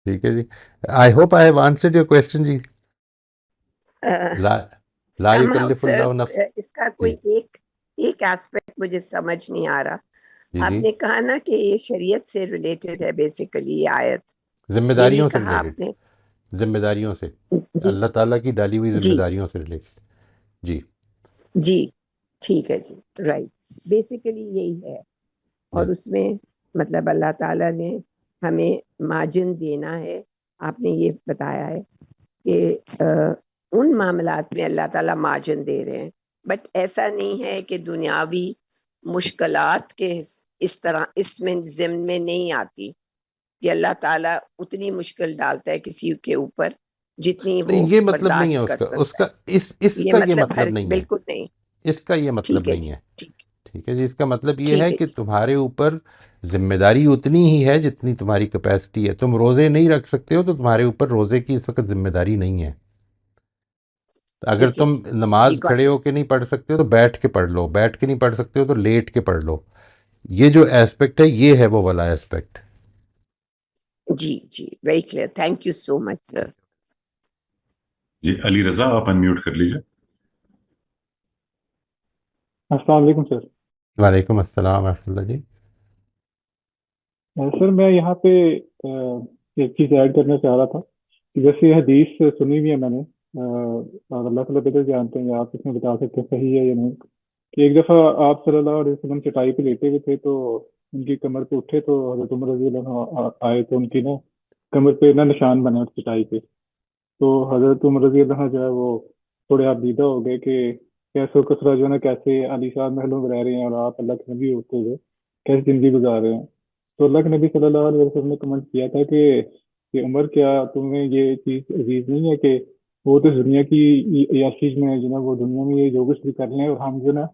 [SPEAKER 1] ٹھیک ہے جی. I hope I have answered your question جی. لا لا
[SPEAKER 6] somehow
[SPEAKER 1] یکلف
[SPEAKER 6] sir
[SPEAKER 1] اللہ نفس.
[SPEAKER 6] اس کا
[SPEAKER 1] جی
[SPEAKER 6] کوئی ایک ایسپیکٹ مجھے سمجھ نہیں آ رہا.
[SPEAKER 1] جی
[SPEAKER 6] آپ
[SPEAKER 1] جی.
[SPEAKER 6] نے کہا نا کہ یہ شریعت سے ریلیٹڈ ہے بیسیکلی یہ آیت,
[SPEAKER 1] ذمہ
[SPEAKER 6] یہی
[SPEAKER 1] داریوں سے
[SPEAKER 6] کہا
[SPEAKER 1] ریلیٹڈ.
[SPEAKER 6] آپ نے.
[SPEAKER 1] ذمہ داریوں سے.
[SPEAKER 6] جی
[SPEAKER 1] اللہ تعالیٰ کی ڈالی ہوئی ذمہ
[SPEAKER 6] جی
[SPEAKER 1] داریوں سے ریلیٹڈ. جی
[SPEAKER 6] جی ٹھیک ہے جی, رائٹ, بیسیکلی یہی ہے. اور
[SPEAKER 1] جی
[SPEAKER 6] اس میں مطلب اللہ تعالیٰ نے ہمیں مارجن دینا ہے. آپ نے یہ بتایا ہے کہ ان معاملات میں اللہ تعالیٰ مارجن دے رہے ہیں, بٹ ایسا نہیں ہے کہ دنیاوی مشکلات کے اس طرح اس میں ضمن میں نہیں آتی کہ اللہ تعالیٰ اتنی مشکل ڈالتا ہے کسی کے اوپر جتنی وہ
[SPEAKER 1] نہیں، یہ مطلب نہیں ہے
[SPEAKER 6] برداشت
[SPEAKER 1] اس
[SPEAKER 6] کر
[SPEAKER 1] کا. اس
[SPEAKER 6] سکتا
[SPEAKER 1] کا اس
[SPEAKER 6] ہے. یہ
[SPEAKER 1] کا یہ
[SPEAKER 6] مطلب
[SPEAKER 1] مطلب نہیں ہے.
[SPEAKER 6] بالکل نہیں.
[SPEAKER 1] اس کا یہ مطلب
[SPEAKER 6] ٹھیک ہے
[SPEAKER 1] نہیں
[SPEAKER 6] جی,
[SPEAKER 1] ہے.
[SPEAKER 6] ٹھیک
[SPEAKER 1] ٹھیک ہے جی. اس کا مطلب یہ ہے
[SPEAKER 6] ٹھیک ہے
[SPEAKER 1] کہ
[SPEAKER 6] جی.
[SPEAKER 1] تمہارے اوپر ذمہ داری اتنی ہی ہے جتنی تمہاری کیپیسٹی ہے. تم روزے نہیں رکھ سکتے ہو تو تمہارے اوپر روزے کی اس وقت ذمہ داری نہیں ہے. اگر
[SPEAKER 6] ٹھیک ہے
[SPEAKER 1] تم
[SPEAKER 6] جی. جی
[SPEAKER 1] نماز
[SPEAKER 6] گاٹ
[SPEAKER 1] کھڑے ہو کے نہیں پڑھ سکتے ہو تو بیٹھ کے پڑھ لو. بیٹھ کے نہیں پڑھ سکتے ہو تو لیٹ کے پڑھ لو. یہ جو ایسپیکٹ ہے یہ ہے وہ والا ایسپیکٹ.
[SPEAKER 6] جی جی, very clear. Thank you so much sir.
[SPEAKER 2] جی علی رضا آپ انمیوٹ کر لیجیے.
[SPEAKER 7] السلام علیکم سر.
[SPEAKER 1] وعلیکم السلام ورحمۃ اللہ جی.
[SPEAKER 7] سر میں یہاں پہ ایک چیز ایڈ کرنا چاہ رہا تھا کہ جیسے یہ حدیث سنی ہوئی ہے میں نے, اور اللہ تعالیٰ بہتر جانتے ہیں, آپ اس میں بتا سکتے ہیں صحیح ہے یا نہیں, کہ ایک دفعہ آپ صلی اللہ علیہ وسلم چٹائی پہ لیٹے ہوئے تھے تو ان کی کمر پہ اٹھے تو حضرت عمر رضی اللہ عنہ آئے تو ان کی نا کمر پہ نا نشان بنے اس چٹائی پہ. تو حضرت عمر رضی اللہ عنہ جو ہے وہ تھوڑے آپ دیدہ ہو گئے کہ کیسے کسرا جو ہے نا کیسے علی شان محلوں میں رہ رہے ہیں اور آپ اللہ کے نبی ہوتے ہوئے کیسے زندگی گزار رہے ہیں. تو اللہ کے نبی صلی اللہ علیہ وسلم نے کمنٹ کیا تھا کہ عمر کیا تمہیں یہ چیز عزیز نہیں ہے کہ وہ تو دنیا کی عیاشی میں جو نا وہ دنیا میں یہ جو کچھ بھی کر لیں اور ہم جو نا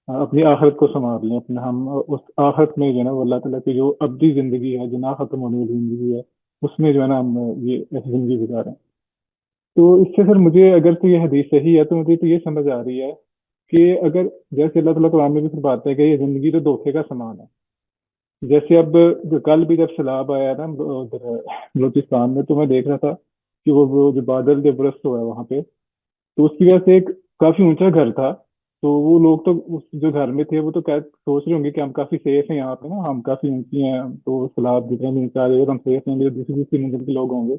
[SPEAKER 7] اپنی آخرت کو سنوار لیں, اپنا ہم اس آخرت میں جو ہے نا وہ اللہ تعالیٰ کی جو ابدی زندگی ہے جو نہ ختم ہونے والی زندگی ہے اس میں جو ہے نا ہم یہ ایسی زندگی گزاریں. تو اس سے سر مجھے اگر تو یہ حدیث صحیح ہے تو مجھے تو یہ سمجھ آ رہی ہے کہ اگر جیسے اللہ تعالیٰ قرآن میں بھی پھر بات ہے کہ یہ زندگی تو دھوکے کا سامان ہے. جیسے اب کل بھی جب سیلاب آیا نا ادھر بلوچستان میں, تو میں دیکھ رہا تھا کہ وہ جو بادل جو برست ہوا ہے وہاں پہ, تو اس کی وجہ سے ایک کافی اونچا گھر تھا. تو وہ لوگ تو اس جو گھر میں تھے وہ تو سوچ رہے ہوں گے کہ ہم کافی سیف ہیں یہاں پہ نا, ہم کافی اونچی ہیں تو سیلاب جتنے بھی اونچا رہے ہم سیف ہیں, میرے دوسری منزل کے لوگ ہوں گے.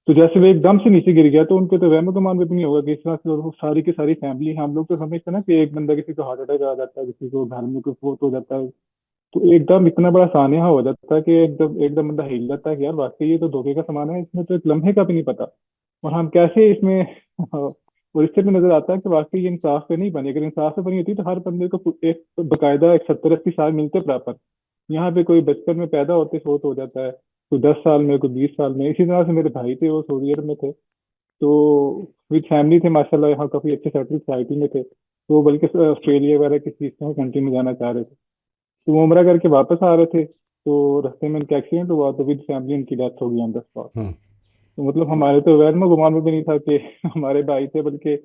[SPEAKER 7] تو جیسے وہ ایک دم سے نیچے گر گیا تو ان کو تو وہم گمان بھی نہیں ہوگا کہ اس طرح سے وہ ساری کی ساری فیملی, ہم لوگ تو سمجھتے ہیں نا کہ ایک بندہ کسی کو ہارٹ اٹیک آ جاتا ہے, کسی کو گھر میں کوئی فوت ہو جاتا ہے, تو ایک دم اتنا بڑا سانحہ ہو جاتا ہے کہ ایک دم بندہ ہل جاتا ہے کہ یار واقعی یہ تو دھوکے کا سامان ہے, اس میں تو ایک لمحے کا بھی نہیں پتا اور ہم کیسے اس میں اور اس سے بھی نظر آتا ہے کہ واقعی یہ انصاف پہ نہیں بنے. اگر انصاف پہ بنی ہوتی تو ہر بندے کو ایک باقاعدہ ایک 70-80 سال ملتے پراپر. یہاں پہ کوئی بچپن میں پیدا ہوتے فوت ہو جاتا ہے, کوئی 10 سال میں, کوئی 20 سال میں. اسی طرح سے میرے بھائی تھے وہ سعودی عرب میں تھے, تو وتھ فیملی تھے ماشاء اللہ, یہاں کافی اچھے سیٹل سوسائٹی میں تھے, تو وہ بلکہ آسٹریلیا وغیرہ کسی کنٹری میں جانا چاہ رہے تھے. تو وہ عمرہ کر کے واپس آ رہے تھے تو رستے میں ان کا ایکسیڈنٹ ہوا تو ود فیملی ان کی ڈیتھ ہو گئی آن دا اسپاٹ.
[SPEAKER 1] ہوں.
[SPEAKER 7] تو مطلب ہمارے تو غیر میں گمان میں بھی نہیں تھا کہ ہمارے بھائی تھے, بلکہ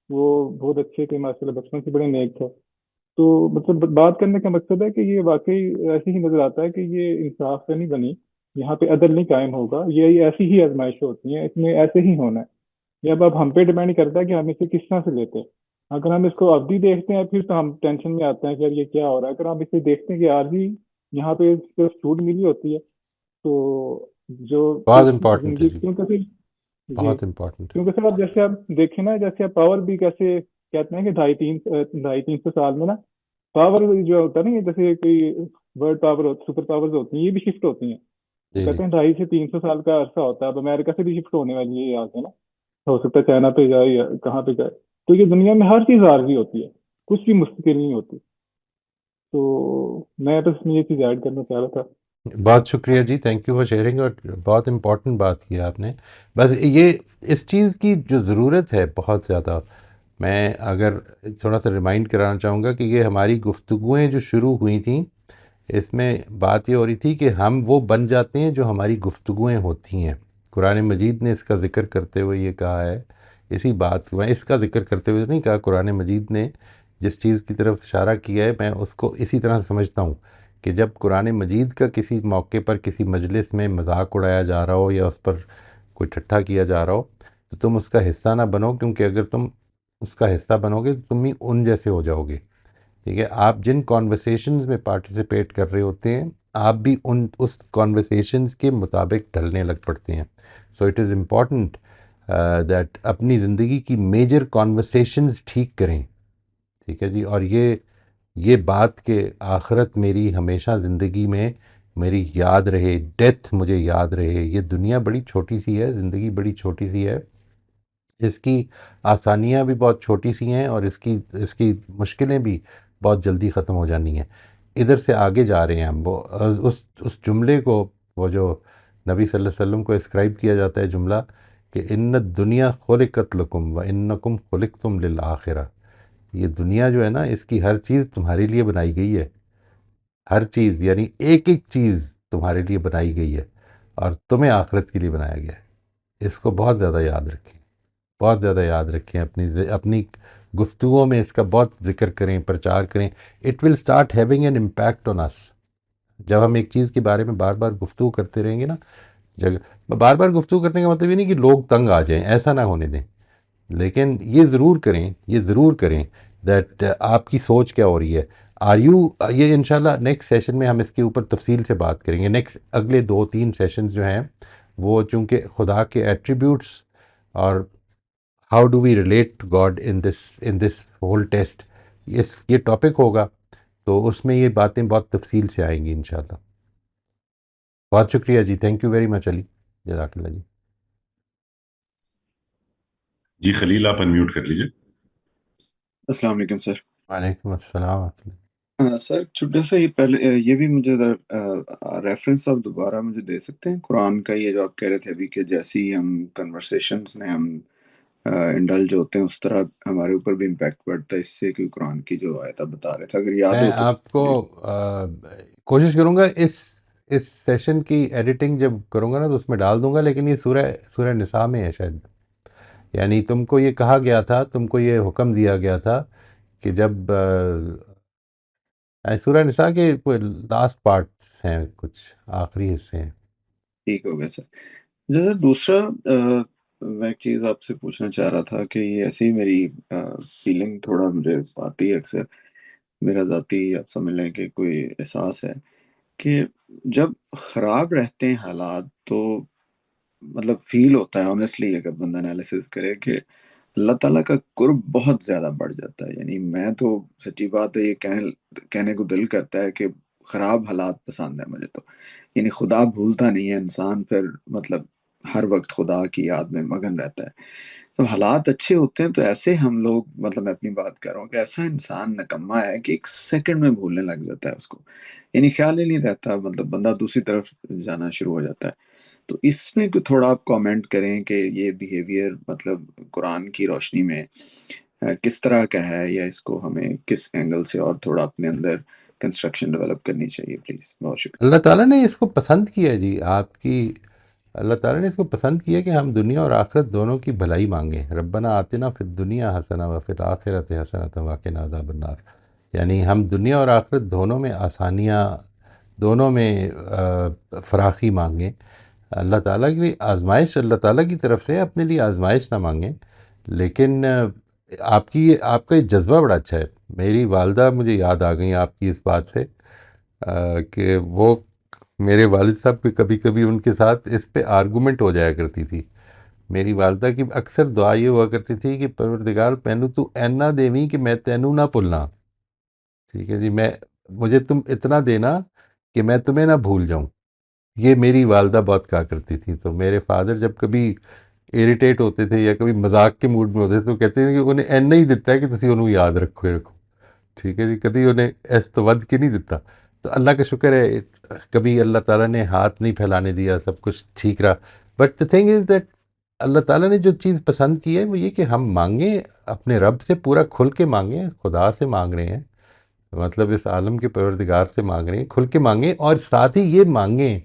[SPEAKER 7] وہ بہت اچھے تھے ماشاء اللہ, بچپن سے بڑے نیک تھے. تو مطلب بات کرنے کا مقصد ہے کہ یہ واقعی ایسے ہی نظر آتا ہے کہ یہ انصاف پہ نہیں بنی, یہاں پہ عدل نہیں قائم ہوگا, یہ ایسی ہی آزمائشیں ہوتی ہیں, اس میں ایسے ہی ہونا ہے. یہ اب ہم پہ ڈیپینڈ کرتا ہے کہ ہم اسے کس طرح سے لیتے ہیں. اگر ہم اس کو ابدی دیکھتے ہیں پھر تو ہم ٹینشن میں آتے ہیں کہ یار یہ کیا ہو رہا ہے. اگر ہم اسے دیکھتے ہیں کہ آج بھی یہاں پہ صرف چھوٹ ملی ہوتی ہے تو جو
[SPEAKER 1] بہت امپورٹنٹ ہے
[SPEAKER 7] زندگی
[SPEAKER 1] جی,
[SPEAKER 7] کیونکہ پھر جی
[SPEAKER 1] بہت امپورٹنٹ ہے.
[SPEAKER 7] کیونکہ سر اب جیسے آپ دیکھیں نا, جیسے آپ پاور بھی کیسے کہتے ہیں کہ 250-300 سال میں نا پاور جو ہوتا ہے نا, جیسے کوئی ورلڈ پاور سپر پاورز ہوتی ہیں یہ بھی شفٹ ہوتی ہیں. تو
[SPEAKER 1] جی جی
[SPEAKER 7] کہتے ہیں 250 سے 300 سال کا عرصہ ہوتا ہے. اب امریکہ سے بھی شفٹ ہونے والی ہے یہاں سے نا, ہو سکتا ہے چائنا پہ جائے یا کہاں پہ جائے. تو یہ دنیا میں ہر چیز عارضی ہوتی ہے, کچھ بھی مستقل نہیں ہوتی. تو میں بس یہ چیز ایڈ کرنا چاہ رہا تھا.
[SPEAKER 1] بہت شکریہ جی, تھینک یو فار شیئرنگ, اور بہت امپورٹنٹ بات کی آپ نے. بس یہ اس چیز کی جو ضرورت ہے بہت زیادہ, میں اگر تھوڑا سا ریمائنڈ کرانا چاہوں گا کہ یہ ہماری گفتگویں جو شروع ہوئی تھیں اس میں بات یہ ہو رہی تھی کہ ہم وہ بن جاتے ہیں جو ہماری گفتگویں ہوتی ہیں. قرآن مجید نے اس کا ذکر کرتے ہوئے یہ کہا ہے, اسی بات میں اس کا ذکر کرتے ہوئے نہیں کہا, قرآن مجید نے جس چیز کی طرف اشارہ کیا ہے میں اس کو اسی طرح سمجھتا ہوں کہ جب قرآن مجید کا کسی موقع پر کسی مجلس میں مذاق اڑایا جا رہا ہو یا اس پر کوئی ٹھٹھا کیا جا رہا ہو تو تم اس کا حصہ نہ بنو، کیونکہ اگر تم اس کا حصہ بنو گے تو تم ہی ان جیسے ہو جاؤ گے. ٹھیک ہے، آپ جن کانورسیشنز میں پارٹیسپیٹ کر رہے ہوتے ہیں آپ بھی اس کانورسیشنز کے مطابق ڈھلنے لگ پڑتے ہیں. So it is important that اپنی زندگی کی میجر کانورسیشنز ٹھیک کریں. ٹھیک ہے جی. اور یہ بات کہ آخرت میری ہمیشہ زندگی میں میری یاد رہے، ڈیتھ مجھے یاد رہے. یہ دنیا بڑی چھوٹی سی ہے، زندگی بڑی چھوٹی سی ہے، اس کی آسانیاں بھی بہت چھوٹی سی ہیں اور اس کی مشکلیں بھی بہت جلدی ختم ہو جانی ہیں. ادھر سے آگے جا رہے ہیں ہم. وہ اس جملے کو، وہ جو نبی صلی اللہ علیہ وسلم کو اسکرائب کیا جاتا ہے جملہ کہ ان الدنیا خلقت لکم و انکم خلقتم للآخرہ، یہ دنیا جو ہے نا اس کی ہر چیز تمہارے لیے بنائی گئی ہے. ہر چیز یعنی ایک ایک چیز تمہارے لیے بنائی گئی ہے اور تمہیں آخرت کے لیے بنایا گیا ہے. اس کو بہت زیادہ یاد رکھیں، بہت زیادہ یاد رکھیں. اپنی گفتگو میں اس کا بہت ذکر کریں، پرچار کریں. It will start having an impact on us. جب ہم ایک چیز کے بارے میں بار بار گفتگو کرتے رہیں گے نا، بار بار گفتگو کرنے کا مطلب یہ نہیں کہ لوگ تنگ آ جائیں، ایسا نہ ہونے دیں. لیکن یہ ضرور کریں دیٹ آپ کی سوچ کیا ہو رہی ہے. یہ انشاءاللہ نیکسٹ سیشن میں ہم اس کے اوپر تفصیل سے بات کریں گے. اگلے 2-3 سیشنز جو ہیں وہ چونکہ خدا کے ایٹریبیوٹس اور how do we relate to God in this whole test, یہ ٹاپک ہوگا، تو اس میں یہ باتیں بہت تفصیل سے آئیں گی انشاءاللہ. بہت شکریہ جی، تھینک یو ویری مچ علی، جزاک اللہ جی.
[SPEAKER 2] جی خلیل آپ انمیوٹ کر لیجئے.
[SPEAKER 8] السلام علیکم سر.
[SPEAKER 1] وعلیکم السلام ورحمۃ اللہ.
[SPEAKER 8] سر چھوٹا سا یہ پہلے یہ بھی مجھے ریفرنس آپ دوبارہ مجھے دے سکتے ہیں قرآن کا، یہ جو آپ کہہ رہے تھے ابھی کہ جیسے ہی ہم کنورسیشنز میں ہم انڈلج ہوتے ہیں اس طرح ہمارے اوپر بھی امپیکٹ پڑتا ہے اس سے، کہ قرآن کی جو آیت آپ بتا رہے تھے اگر یاد
[SPEAKER 1] میں
[SPEAKER 8] ہو تو.
[SPEAKER 1] آپ کو کوشش کروں گا اس سیشن کی ایڈیٹنگ جب کروں گا نا تو اس میں ڈال دوں گا، لیکن یہ سورہ نساء میں ہے شاید. یعنی تم کو یہ کہا گیا تھا، تم کو یہ حکم دیا گیا تھا کہ جب سورہ نساء کے کوئی لاسٹ پارٹس ہیں، کچھ آخری حصے ہیں.
[SPEAKER 8] ٹھیک ہو گیا سر. جیسے دوسرا میں ایک چیز آپ سے پوچھنا چاہ رہا تھا کہ یہ ایسی میری فیلنگ تھوڑا مجھے آتی ہے اکثر، میرا ذاتی آپ سمجھ لیں کہ کوئی احساس ہے کہ جب خراب رہتے ہیں حالات تو مطلب فیل ہوتا ہے آنیسٹلی، اگر بندہ انالیسس کرے کہ اللہ تعالیٰ کا قرب بہت زیادہ بڑھ جاتا ہے. یعنی میں تو سچی بات ہے یہ کہنے کو دل کرتا ہے کہ خراب حالات پسند ہیں مجھے تو. یعنی خدا بھولتا نہیں ہے، انسان پھر مطلب ہر وقت خدا کی یاد میں مگن رہتا ہے. تو حالات اچھے ہوتے ہیں تو ایسے ہم لوگ، مطلب میں اپنی بات کر رہا ہوں کہ ایسا انسان نکما ہے کہ 1 سیکنڈ میں بھولنے لگ جاتا ہے اس کو. یعنی خیال ہی نہیں رہتا، مطلب بندہ دوسری طرف جانا شروع ہو جاتا ہے. تو اس میں تھوڑا آپ کامنٹ کریں کہ یہ بیہیویئر مطلب قرآن کی روشنی میں کس طرح کا ہے، یا اس کو ہمیں کس اینگل سے اور تھوڑا اپنے اندر کنسٹرکشن ڈیولپ کرنی چاہیے پلیز. بہت شکریہ.
[SPEAKER 1] اللہ تعالیٰ نے اس کو پسند کیا ہے جی. اللہ تعالیٰ نے اس کو پسند کیا کہ ہم دنیا اور آخرت دونوں کی بھلائی مانگیں. ربنا آتنا فی الدنیا حسنہ وفی الآخرۃ حسنۃ وقنا عذاب النار. یعنی ہم دنیا اور آخرت دونوں میں آسانیاں، دونوں میں فراخی مانگیں. اللہ تعالیٰ کی آزمائش اللہ تعالیٰ کی طرف سے، اپنے لیے آزمائش نہ مانگیں. لیکن آپ کا یہ جذبہ بڑا اچھا ہے. میری والدہ مجھے یاد آ گئیں آپ کی اس بات سے کہ وہ میرے والد صاحب پہ کبھی کبھی ان کے ساتھ اس پہ آرگومنٹ ہو جایا کرتی تھی. میری والدہ کی اکثر دعا یہ ہوا کرتی تھی کہ پروردگار پینو تو اینا دیویں کہ میں تینوں نہ بھولنا. ٹھیک ہے جی، مجھے تم اتنا دینا کہ میں تمہیں نہ بھول جاؤں. یہ میری والدہ بہت کہا کرتی تھی. تو میرے فادر جب کبھی اریٹیٹ ہوتے تھے یا کبھی مذاق کے موڈ میں ہوتے تھے تو کہتے ہیں کہ انہیں اینا ہی دیتا ہے کہ تسی انہوں یاد رکھو. ٹھیک ہے جی، کبھی انہیں اس تو ود کے نہیں دیتا. تو اللہ کا شکر ہے کبھی اللہ تعالیٰ نے ہاتھ نہیں پھیلانے دیا، سب کچھ ٹھیک رہا. But the thing is that اللہ تعالیٰ نے جو چیز پسند کی ہے وہ یہ کہ ہم مانگیں، اپنے رب سے پورا کھل کے مانگیں. خدا سے مانگ رہے ہیں، مطلب اس عالم کے پروردگار سے مانگ رہے ہیں، کھل کے مانگیں. اور ساتھ ہی یہ مانگیں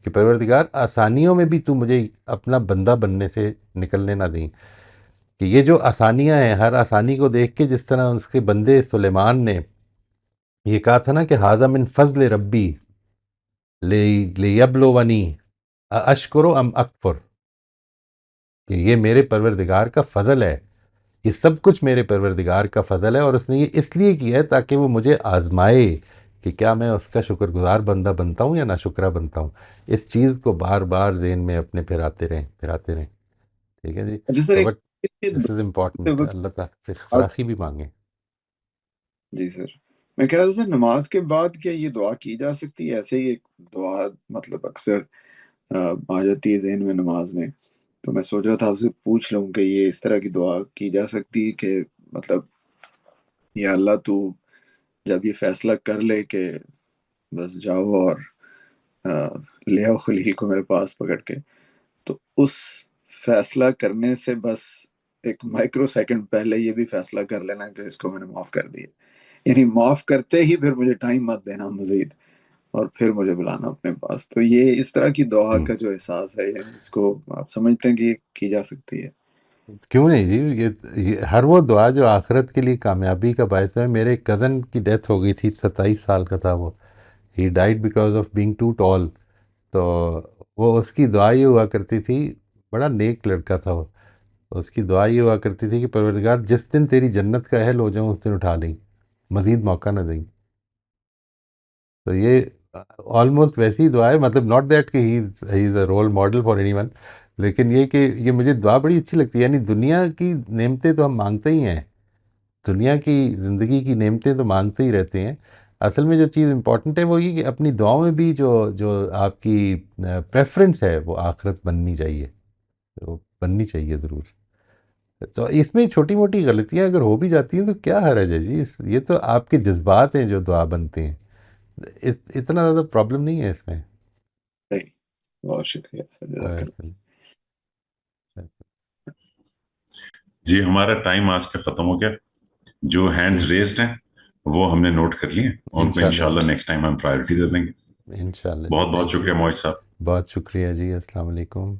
[SPEAKER 1] کہ پروردگار آسانیوں میں بھی تو مجھے اپنا بندہ بننے سے نکلنے نہ دیں. کہ یہ جو آسانیاں ہیں، ہر آسانی کو دیکھ کے جس طرح اس کے بندے سلیمان نے یہ کہا تھا نا کہ ھذا من فضل ربی لیبلونی اشکر ام اکفر، کہ یہ میرے پروردگار کا فضل ہے، یہ سب کچھ میرے پروردگار کا فضل ہے، اور اس نے یہ اس لیے کیا ہے تاکہ وہ مجھے آزمائے کہ کیا میں اس کا شکر گزار بندہ بنتا ہوں یا ناشکرہ بنتا ہوں۔ اس چیز کو بار بار ذہن میں اپنے پھراتے رہیں ٹھیک ہے جی۔
[SPEAKER 8] جی سر،
[SPEAKER 1] تو
[SPEAKER 8] ایک
[SPEAKER 1] بٹ دس از امپورٹنٹ، اللہ تعالیٰ سے فراخی بھی مانگیں۔
[SPEAKER 8] جی سر، میں کہہ رہا تھا سر، نماز کے بعد کیا یہ دعا کی جا سکتی ہے؟ ایسے ہی ایک دعا مطلب اکثر آ جاتی ہے ذہن میں نماز میں، تو میں سوچ رہا تھا آپ سے پوچھ لوں کہ یہ اس طرح کی دعا کی جا سکتی ہے کہ مطلب یا اللہ تو جب یہ فیصلہ کر لے کہ بس جاؤ اور لے آؤ خلیل کو میرے پاس پکڑ کے، تو اس فیصلہ کرنے سے بس ایک مائکرو سیکنڈ پہلے یہ بھی فیصلہ کر لینا کہ اس کو میں نے معاف کر دیا، یعنی معاف کرتے ہی پھر مجھے ٹائم مت دینا مزید اور پھر مجھے بلانا اپنے پاس۔ تو یہ اس طرح کی دعا کا جو احساس ہے، یعنی اس کو آپ سمجھتے ہیں کہ یہ کی جا سکتی ہے؟
[SPEAKER 1] کیوں نہیں جی، یہ ہر وہ دعا جو آخرت کے لیے کامیابی کا باعث ہے۔ میرے کزن کی ڈیتھ ہو گئی تھی، 27 سال کا تھا وہ، he died because of being too tall, تو وہ اس کی دعا یہ ہوا کرتی تھی، بڑا نیک لڑکا تھا وہ، اس کی دعا یہ ہوا کرتی تھی کہ پروردگار جس دن تیری جنت کا اہل ہو جاؤں اس دن اٹھا لیں، مزید موقع نہ دیں۔ تو یہ آلموسٹ ویسی دعا ہے، مطلب ناٹ دیٹ کہ he is a role model for anyone, لیکن یہ کہ یہ مجھے دعا بڑی اچھی لگتی ہے۔ یعنی دنیا کی نعمتیں تو ہم مانگتے ہی ہیں، دنیا کی زندگی کی نعمتیں تو مانگتے ہی رہتے ہیں، اصل میں جو چیز امپورٹنٹ ہے وہ یہ کہ اپنی دعاؤں میں بھی جو آپ کی پریفرنس ہے وہ آخرت بننی چاہیے، وہ بننی چاہیے ضرور۔ تو اس میں چھوٹی موٹی غلطیاں اگر ہو بھی جاتی ہیں تو کیا حرج ہے جی، یہ تو آپ کے جذبات ہیں جو دعا بنتے ہیں، اتنا زیادہ پرابلم نہیں ہے اس میں۔
[SPEAKER 8] صحیح، بہت شکریہ سر، جزاک اللہ۔
[SPEAKER 2] جی ہمارا ٹائم آج کا ختم ہو گیا، جو ہینڈز ریزڈ ہیں وہ ہم نے نوٹ کر لیے، ان کو انشاءاللہ نیکسٹ ٹائم ہم پرائیورٹی دے دیں گے۔
[SPEAKER 1] انشاءاللہ
[SPEAKER 2] بہت بہت شکریہ معاذ صاحب۔
[SPEAKER 1] بہت شکریہ جی، السلام علیکم۔